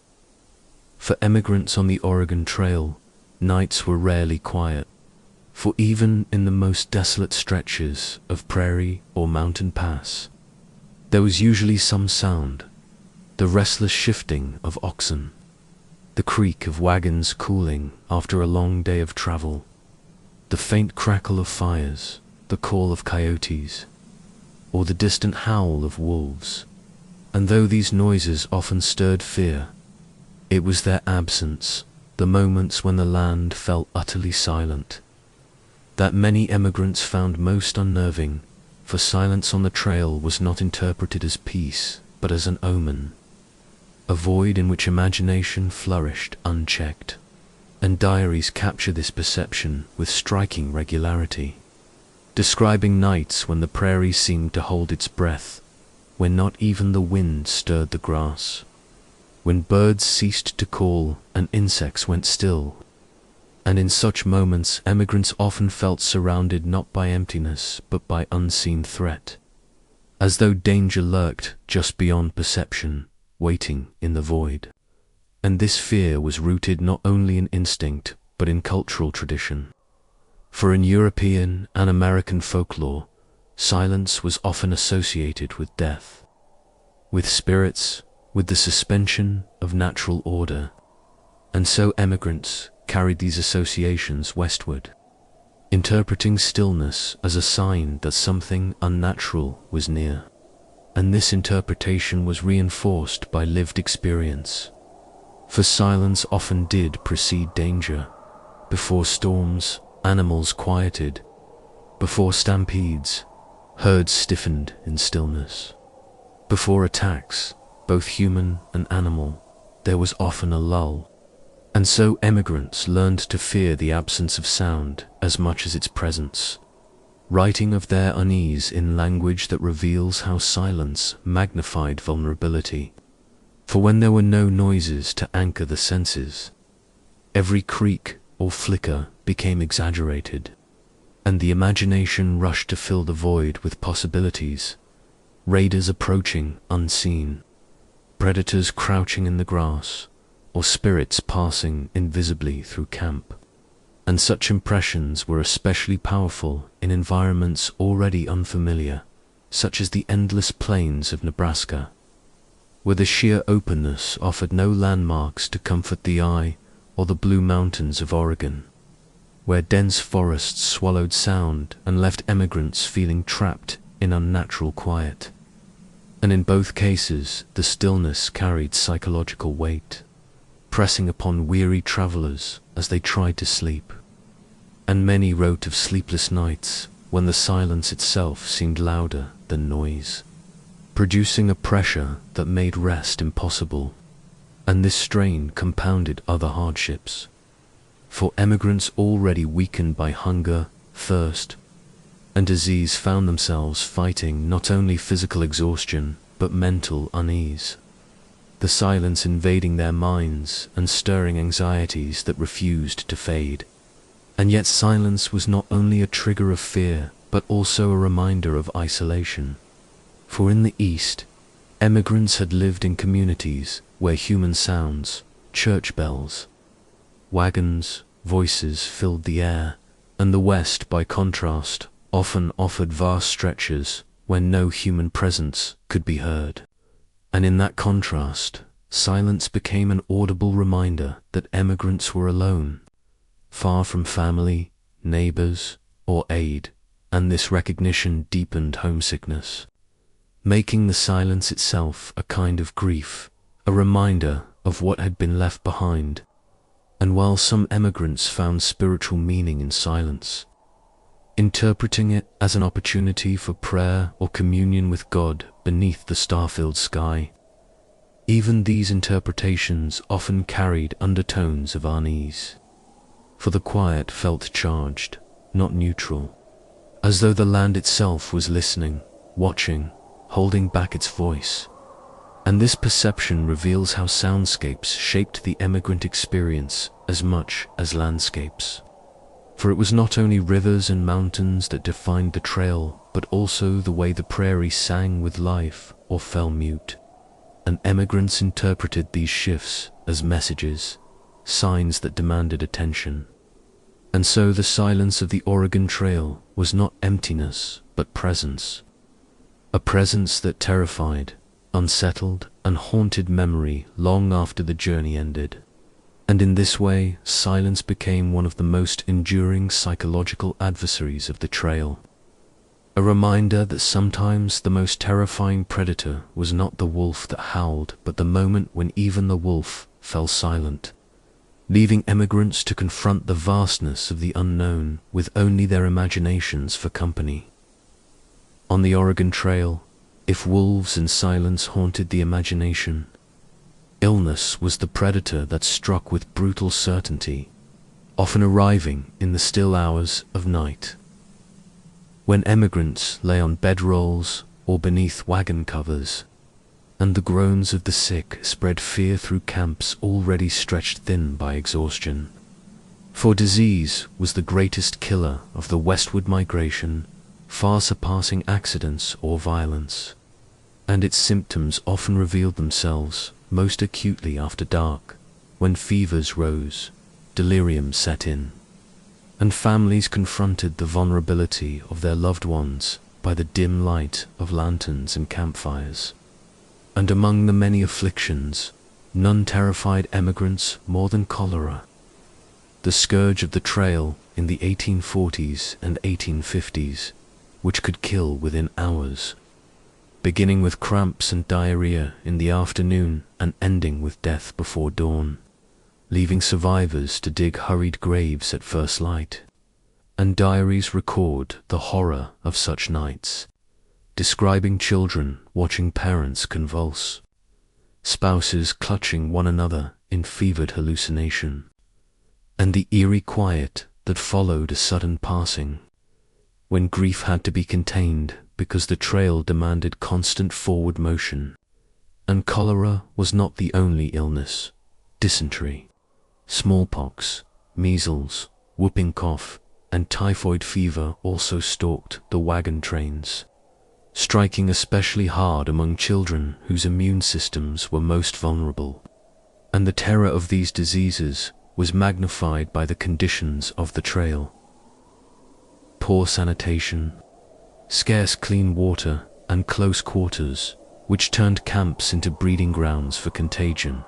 For emigrants on the Oregon Trail, nights were rarely quiet, for even in the most desolate stretches of prairie or mountain pass, there was usually some sound: the restless shifting of oxen, the creak of wagons cooling after a long day of travel, the faint crackle of fires, the call of coyotes, or the distant howl of wolves. And though these noises often stirred fear, it was their absence, the moments when the land fell utterly silent, that many emigrants found most unnerving, for silence on the trail was not interpreted as peace, but as an omen, a void in which imagination flourished unchecked, and diaries capture this perception with striking regularity, describing nights when the prairie seemed to hold its breath, when not even the wind stirred the grass, when birds ceased to call and insects went still. And in such moments emigrants often felt surrounded not by emptiness but by unseen threat, as though danger lurked just beyond perception, waiting in the void. And this fear was rooted not only in instinct but in cultural tradition. For in European and American folklore, silence was often associated with death, with spirits, with the suspension of natural order. And so emigrants carried these associations westward, interpreting stillness as a sign that something unnatural was near. And this interpretation was reinforced by lived experience, for silence often did precede danger. Before storms, animals quieted; before stampedes, herds stiffened in stillness; before attacks, both human and animal, there was often a lull. And so emigrants learned to fear the absence of sound as much as its presence, writing of their unease in language that reveals how silence magnified vulnerability. For when there were no noises to anchor the senses, every creak or flicker became exaggerated, and the imagination rushed to fill the void with possibilities: raiders approaching unseen, predators crouching in the grass, or spirits passing invisibly through camp. And such impressions were especially powerful in environments already unfamiliar, such as the endless plains of Nebraska, where the sheer openness offered no landmarks to comfort the eye, or the blue mountains of Oregon, where dense forests swallowed sound and left emigrants feeling trapped in unnatural quiet. And in both cases, the stillness carried psychological weight, pressing upon weary travelers as they tried to sleep. And many wrote of sleepless nights when the silence itself seemed louder than noise, producing a pressure that made rest impossible. And this strain compounded other hardships, for emigrants already weakened by hunger, thirst, and disease found themselves fighting not only physical exhaustion but mental unease, the silence invading their minds and stirring anxieties that refused to fade. And yet silence was not only a trigger of fear, but also a reminder of isolation. For in the East, emigrants had lived in communities where human sounds, church bells, wagons, voices filled the air, and the West, by contrast, often offered vast stretches when no human presence could be heard. And in that contrast, silence became an audible reminder that emigrants were alone, far from family, neighbors, or aid, and this recognition deepened homesickness, making the silence itself a kind of grief, a reminder of what had been left behind. And while some emigrants found spiritual meaning in silence, interpreting it as an opportunity for prayer or communion with God beneath the star-filled sky, even these interpretations often carried undertones of unease, for the quiet felt charged, not neutral, as though the land itself was listening, watching, holding back its voice. And this perception reveals how soundscapes shaped the emigrant experience as much as landscapes. For it was not only rivers and mountains that defined the trail, but also the way the prairie sang with life or fell mute. And emigrants interpreted these shifts as messages, signs that demanded attention. And so the silence of the Oregon Trail was not emptiness, but presence. A presence that terrified, unsettled, and haunted memory long after the journey ended. And in this way, silence became one of the most enduring psychological adversaries of the trail. A reminder that sometimes the most terrifying predator was not the wolf that howled, but the moment when even the wolf fell silent, leaving emigrants to confront the vastness of the unknown with only their imaginations for company. On the Oregon Trail, if wolves and silence haunted the imagination, illness was the predator that struck with brutal certainty, often arriving in the still hours of night. When emigrants lay on bedrolls or beneath wagon covers, and the groans of the sick spread fear through camps already stretched thin by exhaustion. For disease was the greatest killer of the westward migration, far surpassing accidents or violence, and its symptoms often revealed themselves most acutely after dark, when fevers rose, delirium set in, and families confronted the vulnerability of their loved ones by the dim light of lanterns and campfires. And among the many afflictions, none terrified emigrants more than cholera, the scourge of the trail in the 1840s and 1850s, which could kill within hours, beginning with cramps and diarrhea in the afternoon and ending with death before dawn, leaving survivors to dig hurried graves at first light. And diaries record the horror of such nights, describing children watching parents convulse, spouses clutching one another in fevered hallucination, and the eerie quiet that followed a sudden passing, when grief had to be contained because the trail demanded constant forward motion. And cholera was not the only illness. Dysentery, smallpox, measles, whooping cough, and typhoid fever also stalked the wagon trains, striking especially hard among children whose immune systems were most vulnerable. And the terror of these diseases was magnified by the conditions of the trail. Poor sanitation, scarce clean water, and close quarters, which turned camps into breeding grounds for contagion.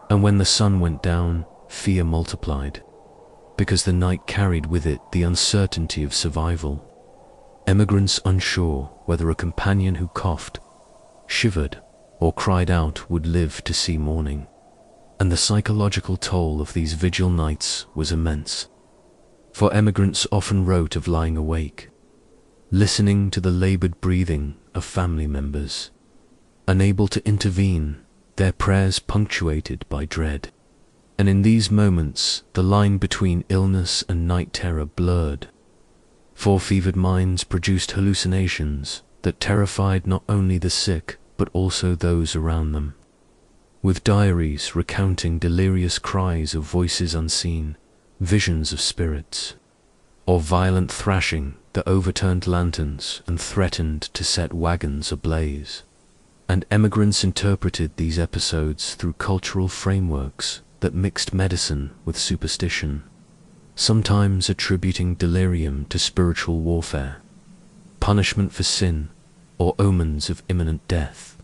And when the sun went down, fear multiplied, because the night carried with it the uncertainty of survival. Emigrants unsure whether a companion who coughed, shivered, or cried out would live to see morning. And the psychological toll of these vigil nights was immense. For emigrants often wrote of lying awake, listening to the labored breathing of family members, unable to intervene, their prayers punctuated by dread. And in these moments, the line between illness and night terror blurred, for fevered minds produced hallucinations that terrified not only the sick, but also those around them, with diaries recounting delirious cries of voices unseen, visions of spirits, or violent thrashing that overturned lanterns and threatened to set wagons ablaze. And emigrants interpreted these episodes through cultural frameworks that mixed medicine with superstition, sometimes attributing delirium to spiritual warfare, punishment for sin, or omens of imminent death,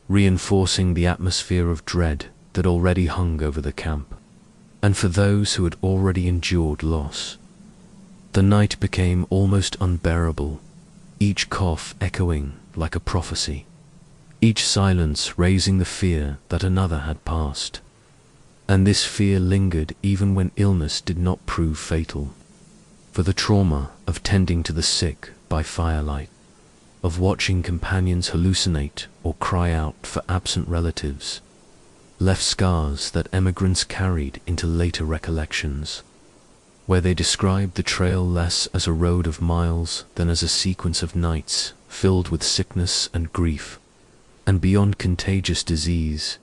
reinforcing the atmosphere of dread that already hung over the camp. And for those who had already endured loss, the night became almost unbearable, each cough echoing like a prophecy, each silence raising the fear that another had passed. And this fear lingered even when illness did not prove fatal, for the trauma of tending to the sick by firelight, of watching companions hallucinate or cry out for absent relatives, left scars that emigrants carried into later recollections, where they described the trail less as a road of miles than as a sequence of nights filled with sickness and grief. And beyond contagious disease,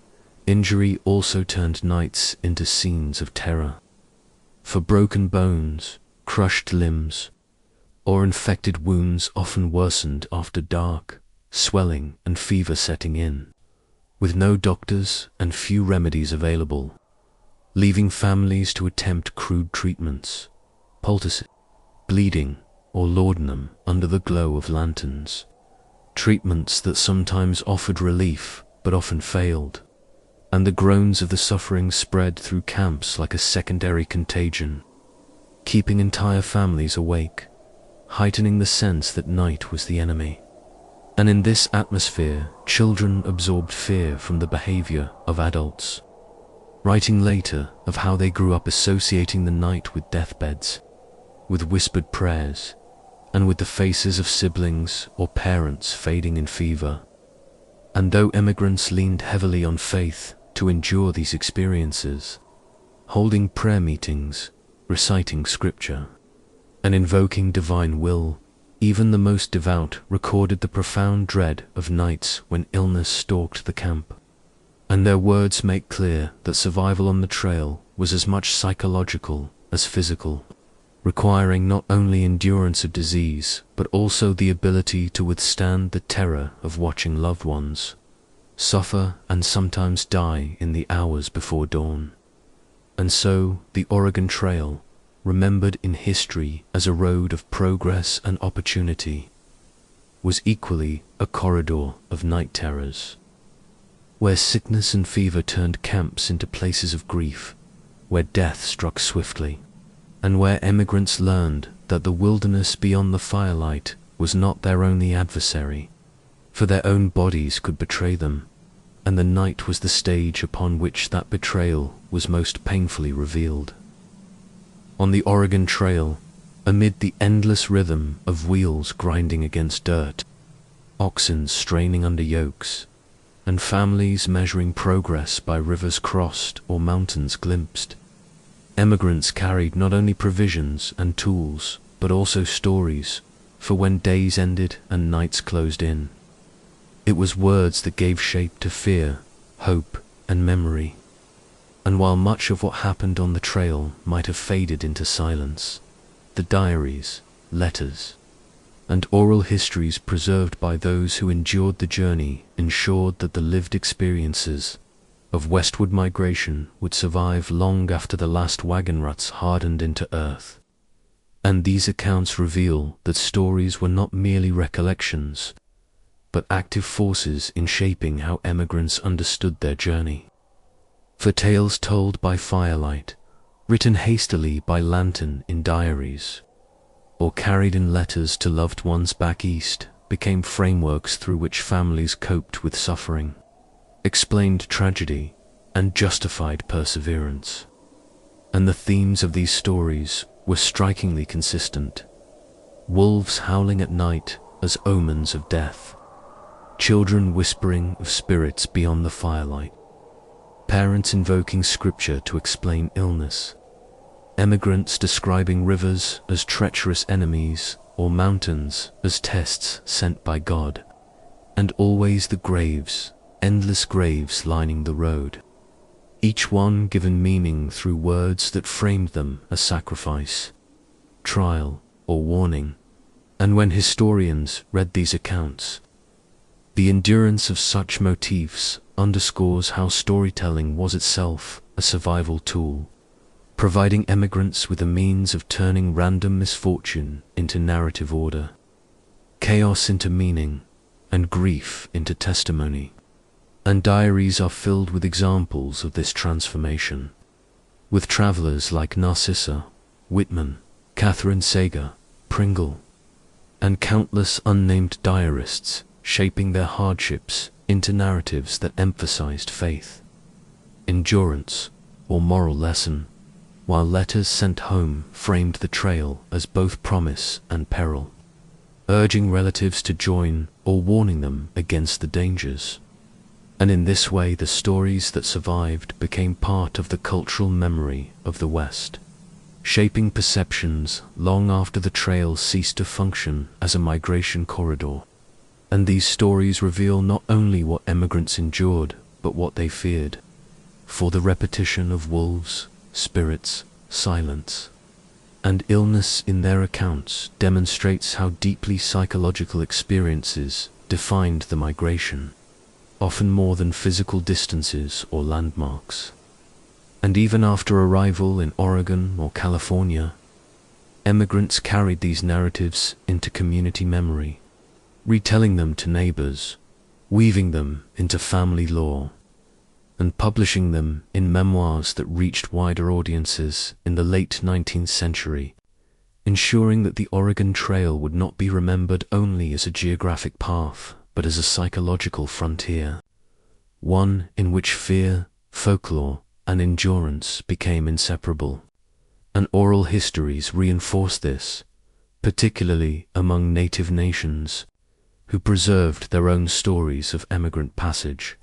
injury also turned nights into scenes of terror. For broken bones, crushed limbs, or infected wounds often worsened after dark, swelling and fever setting in, with no doctors and few remedies available, leaving families to attempt crude treatments, poultices, bleeding, or laudanum under the glow of lanterns. Treatments that sometimes offered relief but often failed, and the groans of the suffering spread through camps like a secondary contagion, keeping entire families awake, heightening the sense that night was the enemy. And in this atmosphere, children absorbed fear from the behavior of adults, writing later of how they grew up associating the night with deathbeds, with whispered prayers, and with the faces of siblings or parents fading in fever. And though emigrants leaned heavily on faith to endure these experiences, holding prayer meetings, reciting scripture, and invoking divine will, even the most devout recorded the profound dread of nights when illness stalked the camp. And their words make clear that survival on the trail was as much psychological as physical, requiring not only endurance of disease, but also the ability to withstand the terror of watching loved ones suffer and sometimes die in the hours before dawn. And so, the Oregon Trail, remembered in history as a road of progress and opportunity, was equally a corridor of night terrors, where sickness and fever turned camps into places of grief, where death struck swiftly, and where emigrants learned that the wilderness beyond the firelight was not their only adversary, for their own bodies could betray them, and the night was the stage upon which that betrayal was most painfully revealed. On the Oregon Trail, amid the endless rhythm of wheels grinding against dirt, oxen straining under yokes, and families measuring progress by rivers crossed or mountains glimpsed, emigrants carried not only provisions and tools, but also stories for when days ended and nights closed in. It was words that gave shape to fear, hope, and memory. And while much of what happened on the trail might have faded into silence, the diaries, letters, and oral histories preserved by those who endured the journey ensured that the lived experiences of westward migration would survive long after the last wagon ruts hardened into earth. And these accounts reveal that stories were not merely recollections, but active forces in shaping how emigrants understood their journey. For tales told by firelight, written hastily by lantern in diaries, or carried in letters to loved ones back east, became frameworks through which families coped with suffering, explained tragedy, and justified perseverance. And the themes of these stories were strikingly consistent: wolves howling at night as omens of death, children whispering of spirits beyond the firelight, parents invoking scripture to explain illness, emigrants describing rivers as treacherous enemies or mountains as tests sent by God, and always the graves, endless graves lining the road, each one given meaning through words that framed them as sacrifice, trial, or warning. And when historians read these accounts, the endurance of such motifs underscores how storytelling was itself a survival tool, providing emigrants with a means of turning random misfortune into narrative order, chaos into meaning, and grief into testimony. And diaries are filled with examples of this transformation, with travelers like Narcissa, Whitman, Catherine Sager, Pringle, and countless unnamed diarists shaping their hardships into narratives that emphasized faith, endurance, or moral lesson, while letters sent home framed the trail as both promise and peril. urging relatives to join or warning them against the dangers. And in this way, the stories that survived became part of the cultural memory of the West, shaping perceptions long after the trail ceased to function as a migration corridor. And these stories reveal not only what emigrants endured, but what they feared. For the repetition of wolves, spirits, silence, and illness in their accounts demonstrates how deeply psychological experiences defined the migration, often more than physical distances or landmarks. And even after arrival in Oregon or California, emigrants carried these narratives into community memory, retelling them to neighbors, weaving them into family lore, and publishing them in memoirs that reached wider audiences in the late 19th century, ensuring that the Oregon Trail would not be remembered only as a geographic path, but as a psychological frontier, one in which fear, folklore, and endurance became inseparable. And oral histories reinforce this, particularly among native nations, who preserved their own stories of emigrant passage,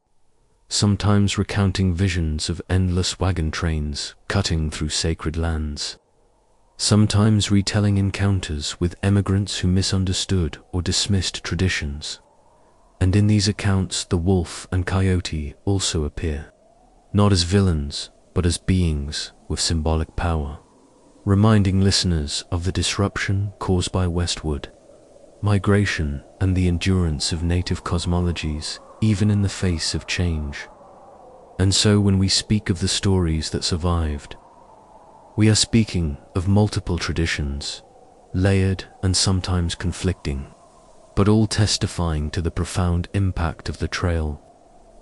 sometimes recounting visions of endless wagon trains cutting through sacred lands, sometimes retelling encounters with emigrants who misunderstood or dismissed traditions. And in these accounts, the wolf and coyote also appear, not as villains, but as beings with symbolic power, reminding listeners of the disruption caused by westward migration and the endurance of native cosmologies, even in the face of change. And so when we speak of the stories that survived, we are speaking of multiple traditions, layered and sometimes conflicting, but all testifying to the profound impact of the trail.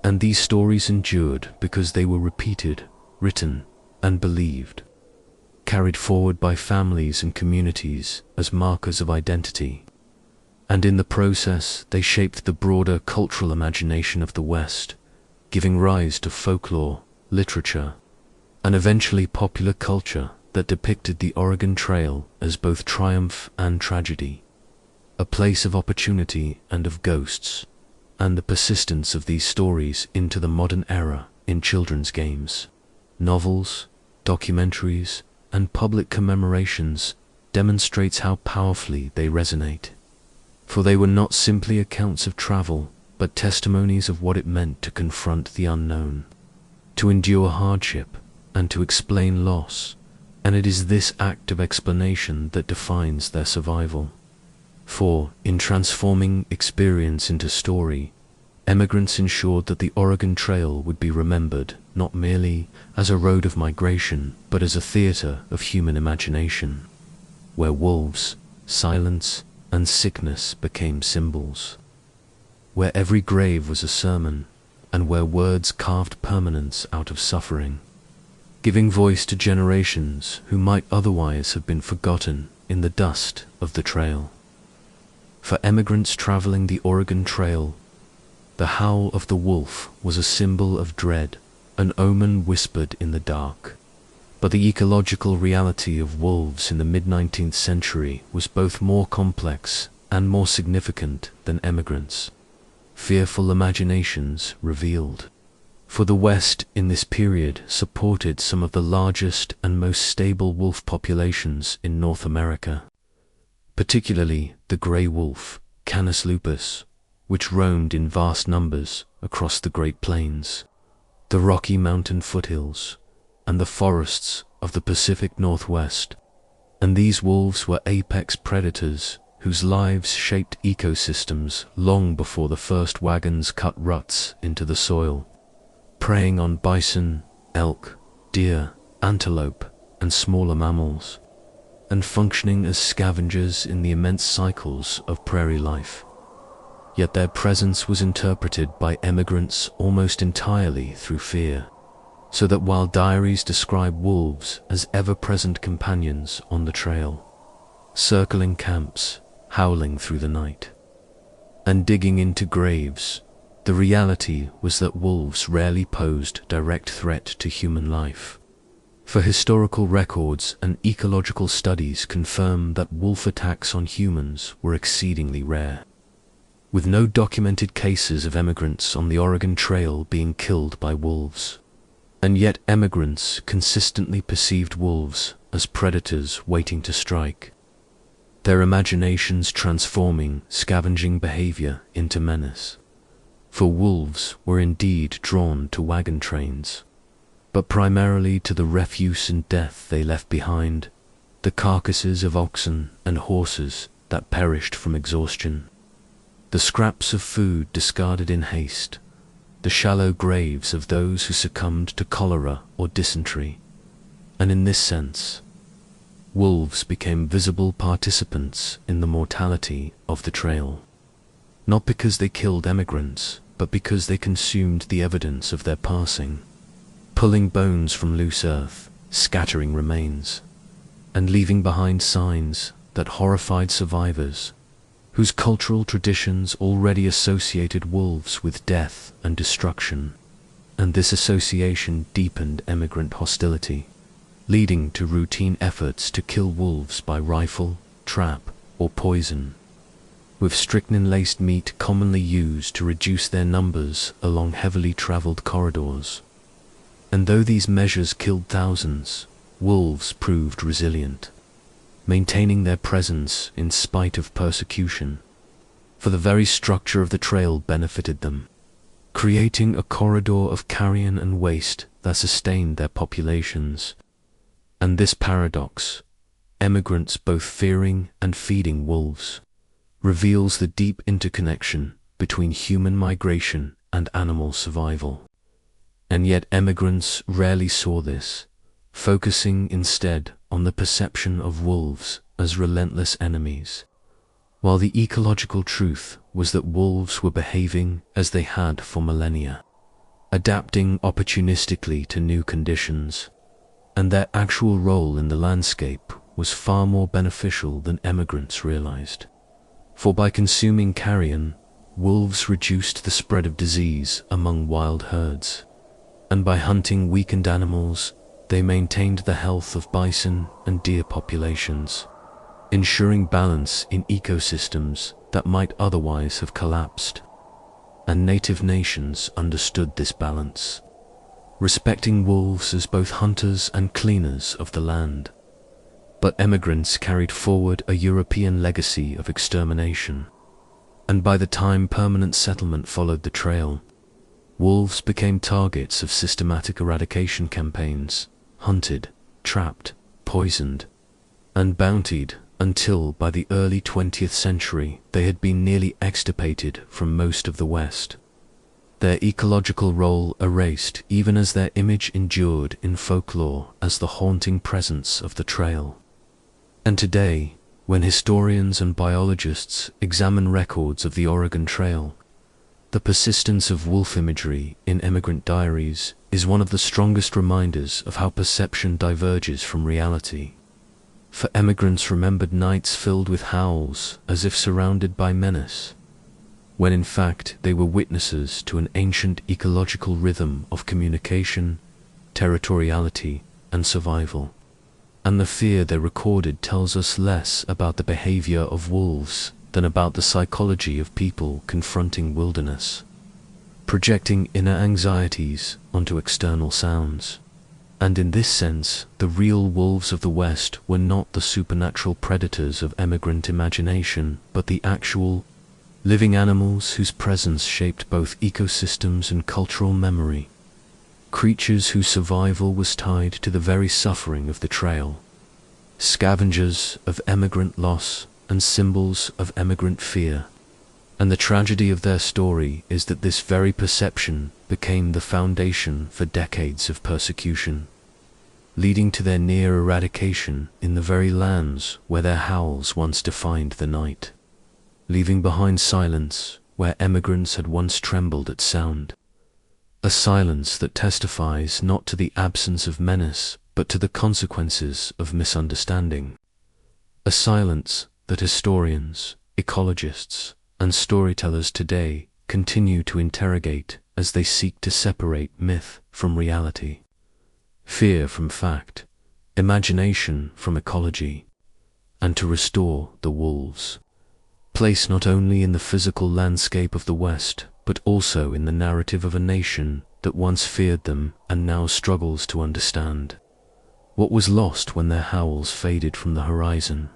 And these stories endured because they were repeated, written, and believed, carried forward by families and communities as markers of identity. And in the process, they shaped the broader cultural imagination of the West, giving rise to folklore, literature, and eventually popular culture that depicted the Oregon Trail as both triumph and tragedy, a place of opportunity and of ghosts. And the persistence of these stories into the modern era in children's games, novels, documentaries, and public commemorations demonstrates how powerfully they resonate. For they were not simply accounts of travel, but testimonies of what it meant to confront the unknown, to endure hardship, and to explain loss. And it is this act of explanation that defines their survival. For, in transforming experience into story, emigrants ensured that the Oregon Trail would be remembered not merely as a road of migration, but as a theater of human imagination, where wolves, silence, and sickness became symbols, where every grave was a sermon, and where words carved permanence out of suffering, giving voice to generations who might otherwise have been forgotten in the dust of the trail. For emigrants traveling the Oregon Trail, the howl of the wolf was a symbol of dread, an omen whispered in the dark. But the ecological reality of wolves in the mid-19th century was both more complex and more significant than emigrants' fearful imaginations revealed. For the West in this period supported some of the largest and most stable wolf populations in North America, particularly the gray wolf, Canis lupus, which roamed in vast numbers across the Great Plains, the Rocky Mountain foothills, and the forests of the Pacific Northwest. And these wolves were apex predators whose lives shaped ecosystems long before the first wagons cut ruts into the soil, preying on bison, elk, deer, antelope, and smaller mammals, and functioning as scavengers in the immense cycles of prairie life. Yet their presence was interpreted by emigrants almost entirely through fear, so that while diaries describe wolves as ever-present companions on the trail, circling camps, howling through the night, and digging into graves, the reality was that wolves rarely posed direct threat to human life. For historical records and ecological studies confirm that wolf attacks on humans were exceedingly rare, with no documented cases of emigrants on the Oregon Trail being killed by wolves. And yet emigrants consistently perceived wolves as predators waiting to strike, their imaginations transforming scavenging behavior into menace. For wolves were indeed drawn to wagon trains, but primarily to the refuse and death they left behind, the carcasses of oxen and horses that perished from exhaustion, the scraps of food discarded in haste, the shallow graves of those who succumbed to cholera or dysentery. And in this sense, wolves became visible participants in the mortality of the trail, not because they killed emigrants, but because they consumed the evidence of their passing, pulling bones from loose earth, scattering remains, and leaving behind signs that horrified survivors, whose cultural traditions already associated wolves with death and destruction. And this association deepened emigrant hostility, leading to routine efforts to kill wolves by rifle, trap, or poison, with strychnine-laced meat commonly used to reduce their numbers along heavily traveled corridors. And though these measures killed thousands, wolves proved resilient, maintaining their presence in spite of persecution, for the very structure of the trail benefited them, creating a corridor of carrion and waste that sustained their populations. And this paradox, emigrants both fearing and feeding wolves, reveals the deep interconnection between human migration and animal survival. And yet emigrants rarely saw this, focusing instead on the perception of wolves as relentless enemies, while the ecological truth was that wolves were behaving as they had for millennia, adapting opportunistically to new conditions, and their actual role in the landscape was far more beneficial than emigrants realized. For by consuming carrion, wolves reduced the spread of disease among wild herds, and by hunting weakened animals, they maintained the health of bison and deer populations, ensuring balance in ecosystems that might otherwise have collapsed. And native nations understood this balance, respecting wolves as both hunters and cleaners of the land. But emigrants carried forward a European legacy of extermination, and by the time permanent settlement followed the trail, wolves became targets of systematic eradication campaigns, hunted, trapped, poisoned, and bountied until by the early 20th century they had been nearly extirpated from most of the West, their ecological role erased even as their image endured in folklore as the haunting presence of the trail. And today, when historians and biologists examine records of the Oregon Trail, the persistence of wolf imagery in emigrant diaries is one of the strongest reminders of how perception diverges from reality. For emigrants remembered nights filled with howls as if surrounded by menace, when in fact they were witnesses to an ancient ecological rhythm of communication, territoriality, and survival. And the fear they recorded tells us less about the behavior of wolves than about the psychology of people confronting wilderness, projecting inner anxieties onto external sounds. And in this sense, the real wolves of the West were not the supernatural predators of emigrant imagination, but the actual, living animals whose presence shaped both ecosystems and cultural memory, creatures whose survival was tied to the very suffering of the trail, scavengers of emigrant loss and symbols of emigrant fear. And the tragedy of their story is that this very perception became the foundation for decades of persecution, leading to their near eradication in the very lands where their howls once defined the night, leaving behind silence where emigrants had once trembled at sound. A silence that testifies not to the absence of menace, but to the consequences of misunderstanding. A silence that historians, ecologists, and storytellers today continue to interrogate as they seek to separate myth from reality. fear from fact, imagination from ecology, and to restore the wolves, place not only in the physical landscape of the West, but also in the narrative of a nation that once feared them and now struggles to understand what was lost when their howls faded from the horizon.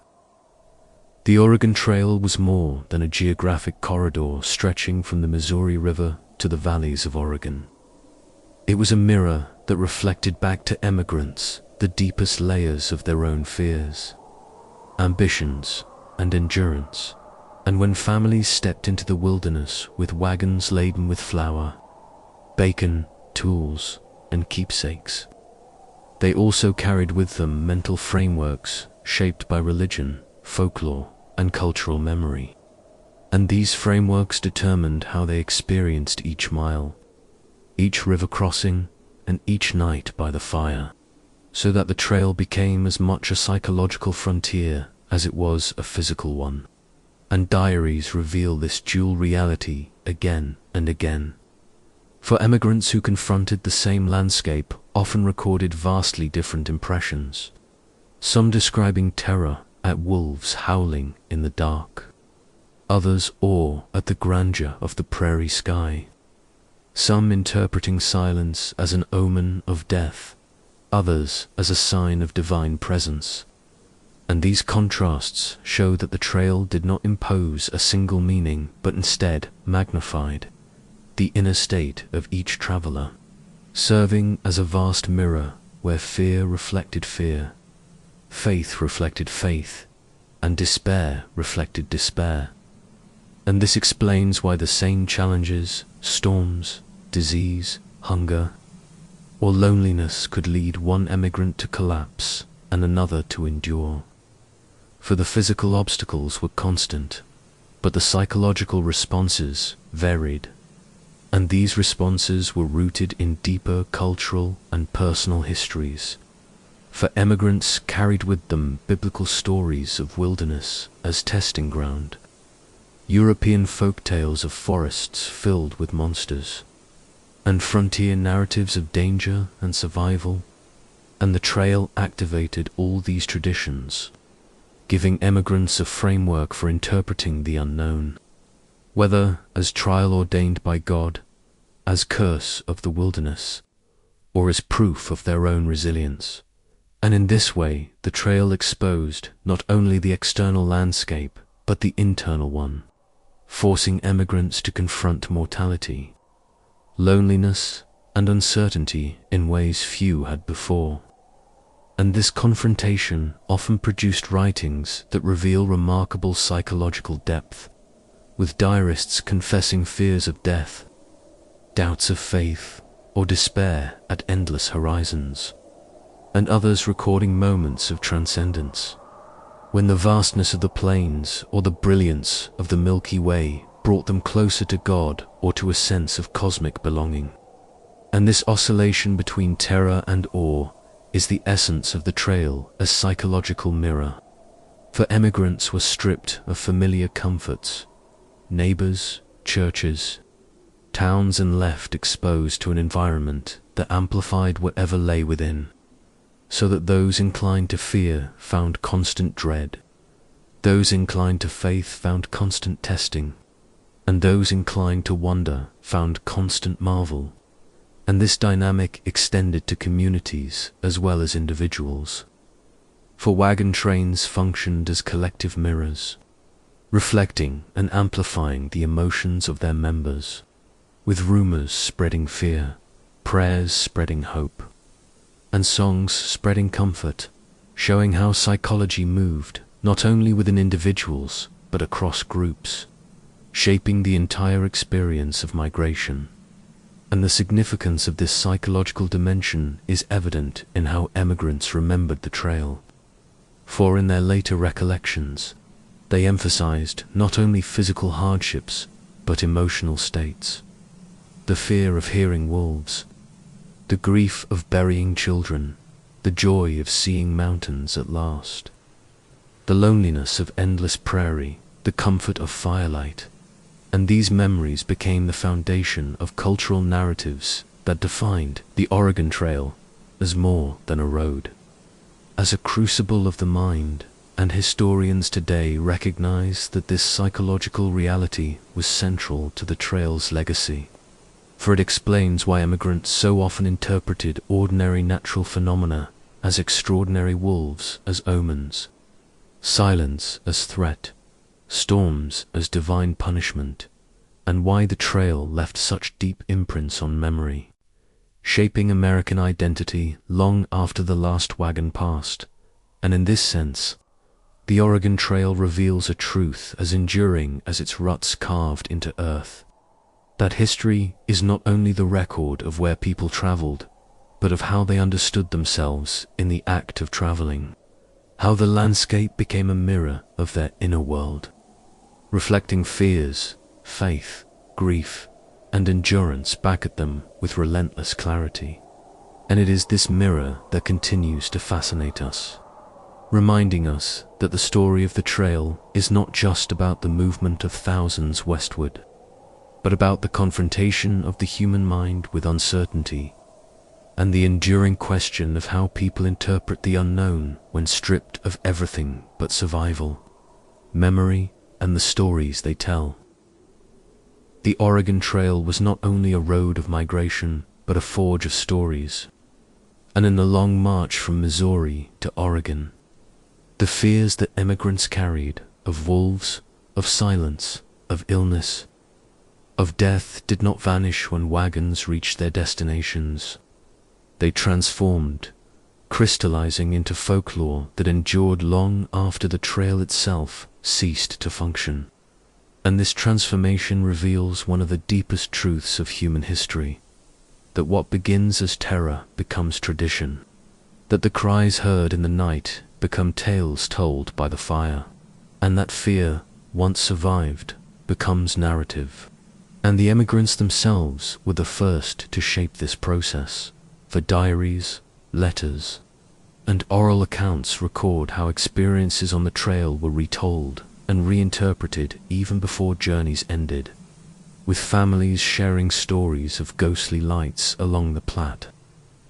The Oregon Trail was more than a geographic corridor stretching from the Missouri River to the valleys of Oregon. It was a mirror that reflected back to emigrants the deepest layers of their own fears, ambitions, and endurance. And when families stepped into the wilderness with wagons laden with flour, bacon, tools, and keepsakes, they also carried with them mental frameworks shaped by religion, folklore, and cultural memory. And these frameworks determined how they experienced each mile, each river crossing, and each night by the fire, so that the trail became as much a psychological frontier as it was a physical one. And diaries reveal this dual reality again and again. For emigrants who confronted the same landscape often recorded vastly different impressions, some describing terror at wolves howling in the dark, others awe at the grandeur of the prairie sky, some interpreting silence as an omen of death, others as a sign of divine presence. And these contrasts show that the trail did not impose a single meaning, but instead magnified the inner state of each traveler, serving as a vast mirror where fear reflected fear, faith reflected faith, and despair reflected despair. And this explains why the same challenges, storms, disease, hunger, or loneliness could lead one emigrant to collapse and another to endure. For the physical obstacles were constant, but the psychological responses varied, and these responses were rooted in deeper cultural and personal histories. For emigrants carried with them biblical stories of wilderness as testing ground, European folk tales of forests filled with monsters, and frontier narratives of danger and survival, and the trail activated all these traditions, giving emigrants a framework for interpreting the unknown, whether as trial ordained by God, as curse of the wilderness, or as proof of their own resilience. And in this way, the trail exposed not only the external landscape, but the internal one, forcing emigrants to confront mortality, loneliness, and uncertainty in ways few had before. And this confrontation often produced writings that reveal remarkable psychological depth, with diarists confessing fears of death, doubts of faith, or despair at endless horizons, and others recording moments of transcendence, when the vastness of the plains or the brilliance of the Milky Way brought them closer to God or to a sense of cosmic belonging. And this oscillation between terror and awe is the essence of the trail as psychological mirror. For emigrants were stripped of familiar comforts, neighbors, churches, towns, and left exposed to an environment that amplified whatever lay within, so that those inclined to fear found constant dread, those inclined to faith found constant testing, and those inclined to wonder found constant marvel. And this dynamic extended to communities as well as individuals. For wagon trains functioned as collective mirrors, reflecting and amplifying the emotions of their members, with rumors spreading fear, prayers spreading hope, and songs spreading comfort, showing how psychology moved not only within individuals but across groups, shaping the entire experience of migration. And the significance of this psychological dimension is evident in how emigrants remembered the trail. For in their later recollections, they emphasized not only physical hardships, but emotional states. The fear of hearing wolves, the grief of burying children, the joy of seeing mountains at last, the loneliness of endless prairie, the comfort of firelight. And these memories became the foundation of cultural narratives that defined the Oregon Trail as more than a road, as a crucible of the mind, and historians today recognize that this psychological reality was central to the trail's legacy, for it explains why emigrants so often interpreted ordinary natural phenomena as extraordinary wolves as omens, silence as threat, storms as divine punishment, and why the trail left such deep imprints on memory, shaping American identity long after the last wagon passed. And in this sense, the Oregon Trail reveals a truth as enduring as its ruts carved into earth, that history is not only the record of where people traveled, but of how they understood themselves in the act of traveling, how the landscape became a mirror of their inner world, reflecting fears, faith, grief, and endurance back at them with relentless clarity. And it is this mirror that continues to fascinate us, reminding us that the story of the trail is not just about the movement of thousands westward, but about the confrontation of the human mind with uncertainty, and the enduring question of how people interpret the unknown when stripped of everything but survival, memory, and the stories they tell. The Oregon Trail was not only a road of migration, but a forge of stories. And in the long march from Missouri to Oregon, the fears that emigrants carried of wolves, of silence, of illness, of death did not vanish when wagons reached their destinations. They transformed, crystallizing into folklore that endured long after the trail itself ceased to function. And this transformation reveals one of the deepest truths of human history, that what begins as terror becomes tradition, that the cries heard in the night become tales told by the fire, and that fear, once survived, becomes narrative. And the emigrants themselves were the first to shape this process, for diaries, letters, and oral accounts record how experiences on the trail were retold and reinterpreted even before journeys ended, with families sharing stories of ghostly lights along the Platte,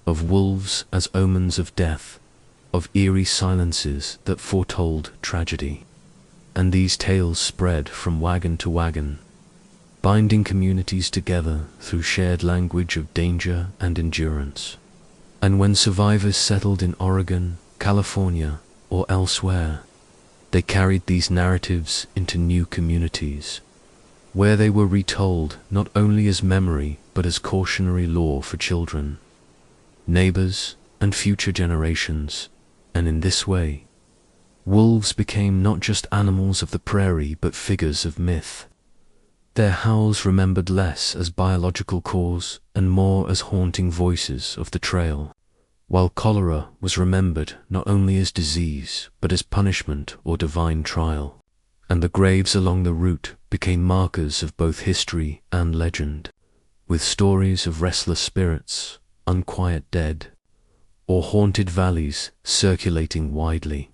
of wolves as omens of death, of eerie silences that foretold tragedy. And these tales spread from wagon to wagon, binding communities together through shared language of danger and endurance. And when survivors settled in Oregon, California, or elsewhere, they carried these narratives into new communities, where they were retold not only as memory but as cautionary lore for children, neighbors, and future generations. And in this way, wolves became not just animals of the prairie but figures of myth, their howls remembered less as biological cause and more as haunting voices of the trail, while cholera was remembered not only as disease but as punishment or divine trial, and the graves along the route became markers of both history and legend, with stories of restless spirits, unquiet dead, or haunted valleys circulating widely.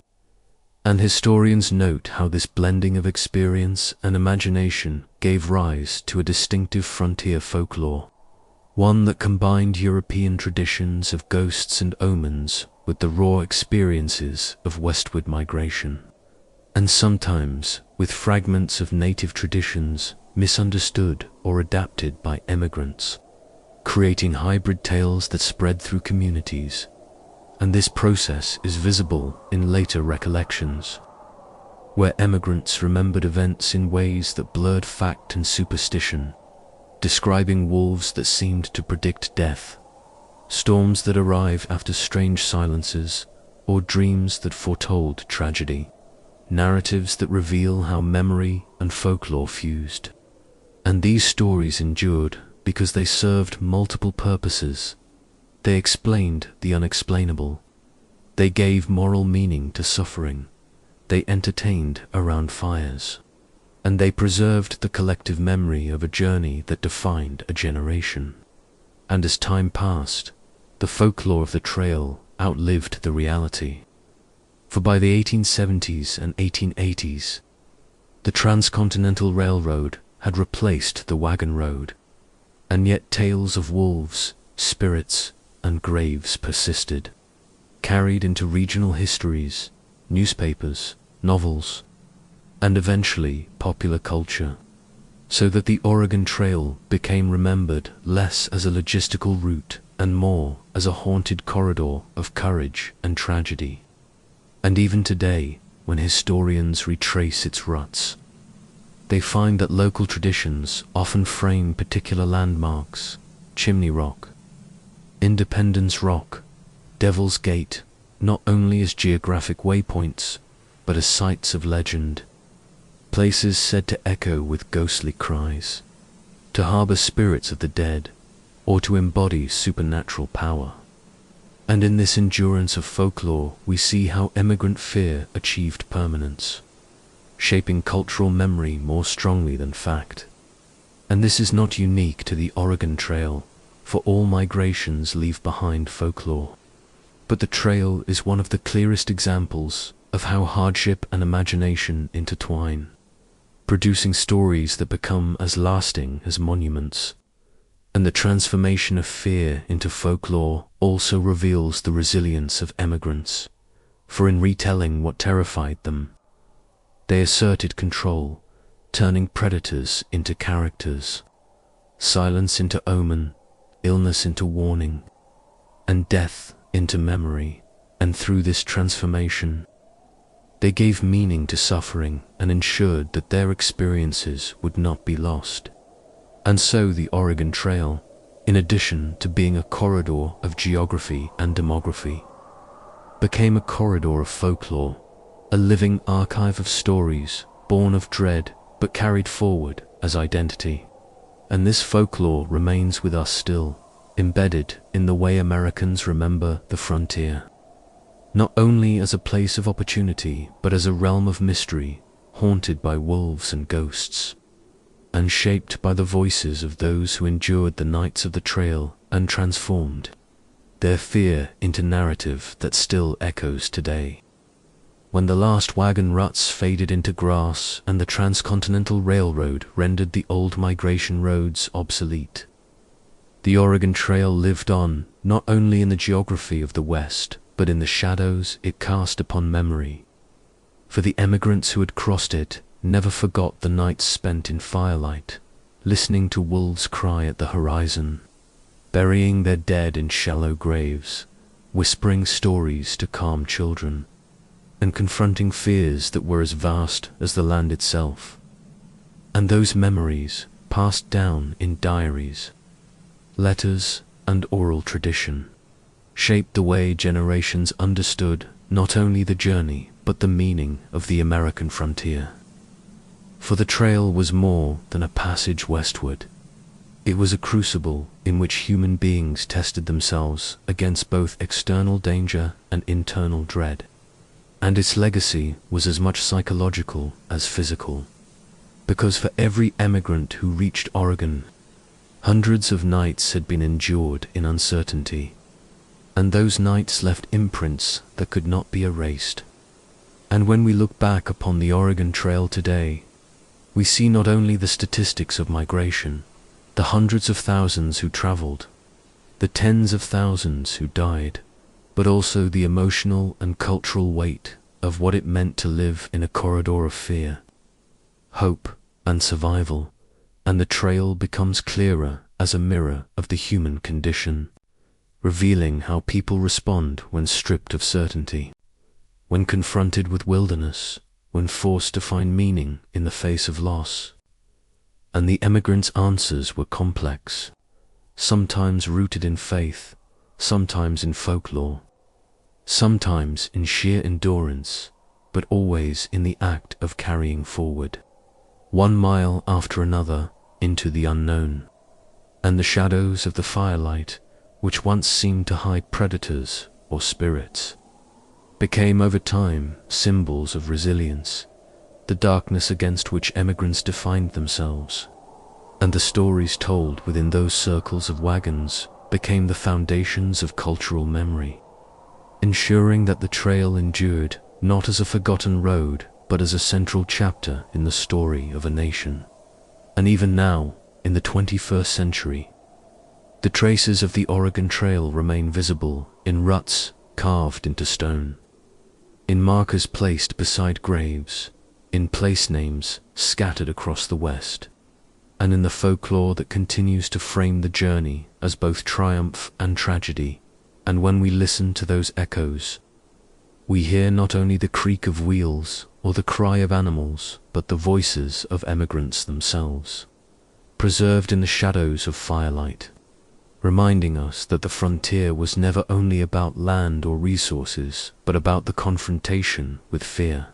And historians note how this blending of experience and imagination gave rise to a distinctive frontier folklore, one that combined European traditions of ghosts and omens with the raw experiences of westward migration, and sometimes with fragments of native traditions misunderstood or adapted by emigrants, creating hybrid tales that spread through communities. And this process is visible in later recollections, where emigrants remembered events in ways that blurred fact and superstition, describing wolves that seemed to predict death, storms that arrive after strange silences, or dreams that foretold tragedy, narratives that reveal how memory and folklore fused. And these stories endured because they served multiple purposes. They explained the unexplainable. They gave moral meaning to suffering. They entertained around fires. And they preserved the collective memory of a journey that defined a generation. And as time passed, the folklore of the trail outlived the reality. For by the 1870s and 1880s, the Transcontinental Railroad had replaced the wagon road, and yet tales of wolves, spirits, and graves persisted, carried into regional histories, newspapers, novels, and eventually popular culture, so that the Oregon Trail became remembered less as a logistical route and more as a haunted corridor of courage and tragedy. And even today, when historians retrace its ruts, they find that local traditions often frame particular landmarks: Chimney Rock, Independence Rock, Devil's Gate, not only as geographic waypoints, but as sites of legend, places said to echo with ghostly cries, to harbor spirits of the dead, or to embody supernatural power. And in this endurance of folklore, we see how emigrant fear achieved permanence, shaping cultural memory more strongly than fact. And this is not unique to the Oregon Trail, for all migrations leave behind folklore. But the trail is one of the clearest examples of how hardship and imagination intertwine, producing stories that become as lasting as monuments. And the transformation of fear into folklore also reveals the resilience of emigrants, for in retelling what terrified them, they asserted control, turning predators into characters, silence into omen, illness into warning, and death into memory. And through this transformation, they gave meaning to suffering and ensured that their experiences would not be lost. And so the Oregon Trail, in addition to being a corridor of geography and demography, became a corridor of folklore, a living archive of stories born of dread but carried forward as identity. And this folklore remains with us still, embedded in the way Americans remember the frontier, not only as a place of opportunity, but as a realm of mystery, haunted by wolves and ghosts, and shaped by the voices of those who endured the nights of the trail and transformed their fear into narrative that still echoes today. When the last wagon ruts faded into grass and the transcontinental railroad rendered the old migration roads obsolete, the Oregon Trail lived on, not only in the geography of the West, but in the shadows it cast upon memory. For the emigrants who had crossed it never forgot the nights spent in firelight, listening to wolves cry at the horizon, burying their dead in shallow graves, whispering stories to calm children, and confronting fears that were as vast as the land itself. And those memories, passed down in diaries, letters, and oral tradition, shaped the way generations understood not only the journey but the meaning of the American frontier. For the trail was more than a passage westward. It was a crucible in which human beings tested themselves against both external danger and internal dread. And its legacy was as much psychological as physical, because for every emigrant who reached Oregon, hundreds of nights had been endured in uncertainty, and those nights left imprints that could not be erased. And when we look back upon the Oregon Trail today, we see not only the statistics of migration, the hundreds of thousands who traveled, the tens of thousands who died, but also the emotional and cultural weight of what it meant to live in a corridor of fear, hope, and survival. And the trail becomes clearer as a mirror of the human condition, revealing how people respond when stripped of certainty, when confronted with wilderness, when forced to find meaning in the face of loss. And the emigrants' answers were complex, sometimes rooted in faith, sometimes in folklore, sometimes in sheer endurance, but always in the act of carrying forward, 1 mile after another, into the unknown. And the shadows of the firelight, which once seemed to hide predators or spirits, became over time symbols of resilience, the darkness against which emigrants defined themselves. And the stories told within those circles of wagons became the foundations of cultural memory, ensuring that the trail endured not as a forgotten road, but as a central chapter in the story of a nation. And even now, in the 21st century, The traces of the Oregon Trail remain visible in ruts carved into stone, in markers placed beside graves, in place names scattered across the West, and in the folklore that continues to frame the journey as both triumph and tragedy. And when we listen to those echoes, we hear not only the creak of wheels or the cry of animals, but the voices of emigrants themselves, preserved in the shadows of firelight, reminding us that the frontier was never only about land or resources, but about the confrontation with fear,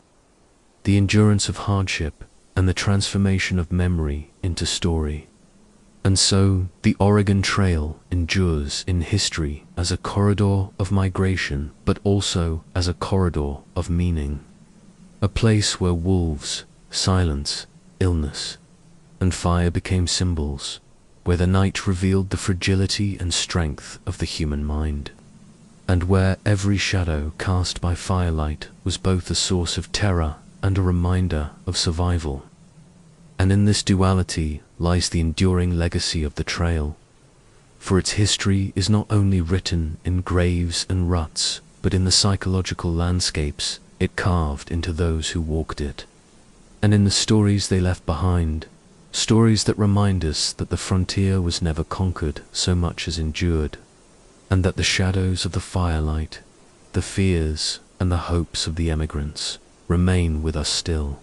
the endurance of hardship, and the transformation of memory into story. And so, the Oregon Trail endures in history as a corridor of migration, but also as a corridor of meaning. A place where wolves, silence, illness, and fire became symbols, where the night revealed the fragility and strength of the human mind, and where every shadow cast by firelight was both a source of terror and a reminder of survival. And in this duality lies the enduring legacy of the trail, for its history is not only written in graves and ruts, but in the psychological landscapes it carved into those who walked it, and in the stories they left behind, stories that remind us that the frontier was never conquered so much as endured, and that the shadows of the firelight, the fears and the hopes of the emigrants remain with us still,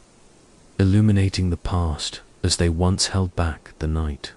illuminating the past as they once held back the night.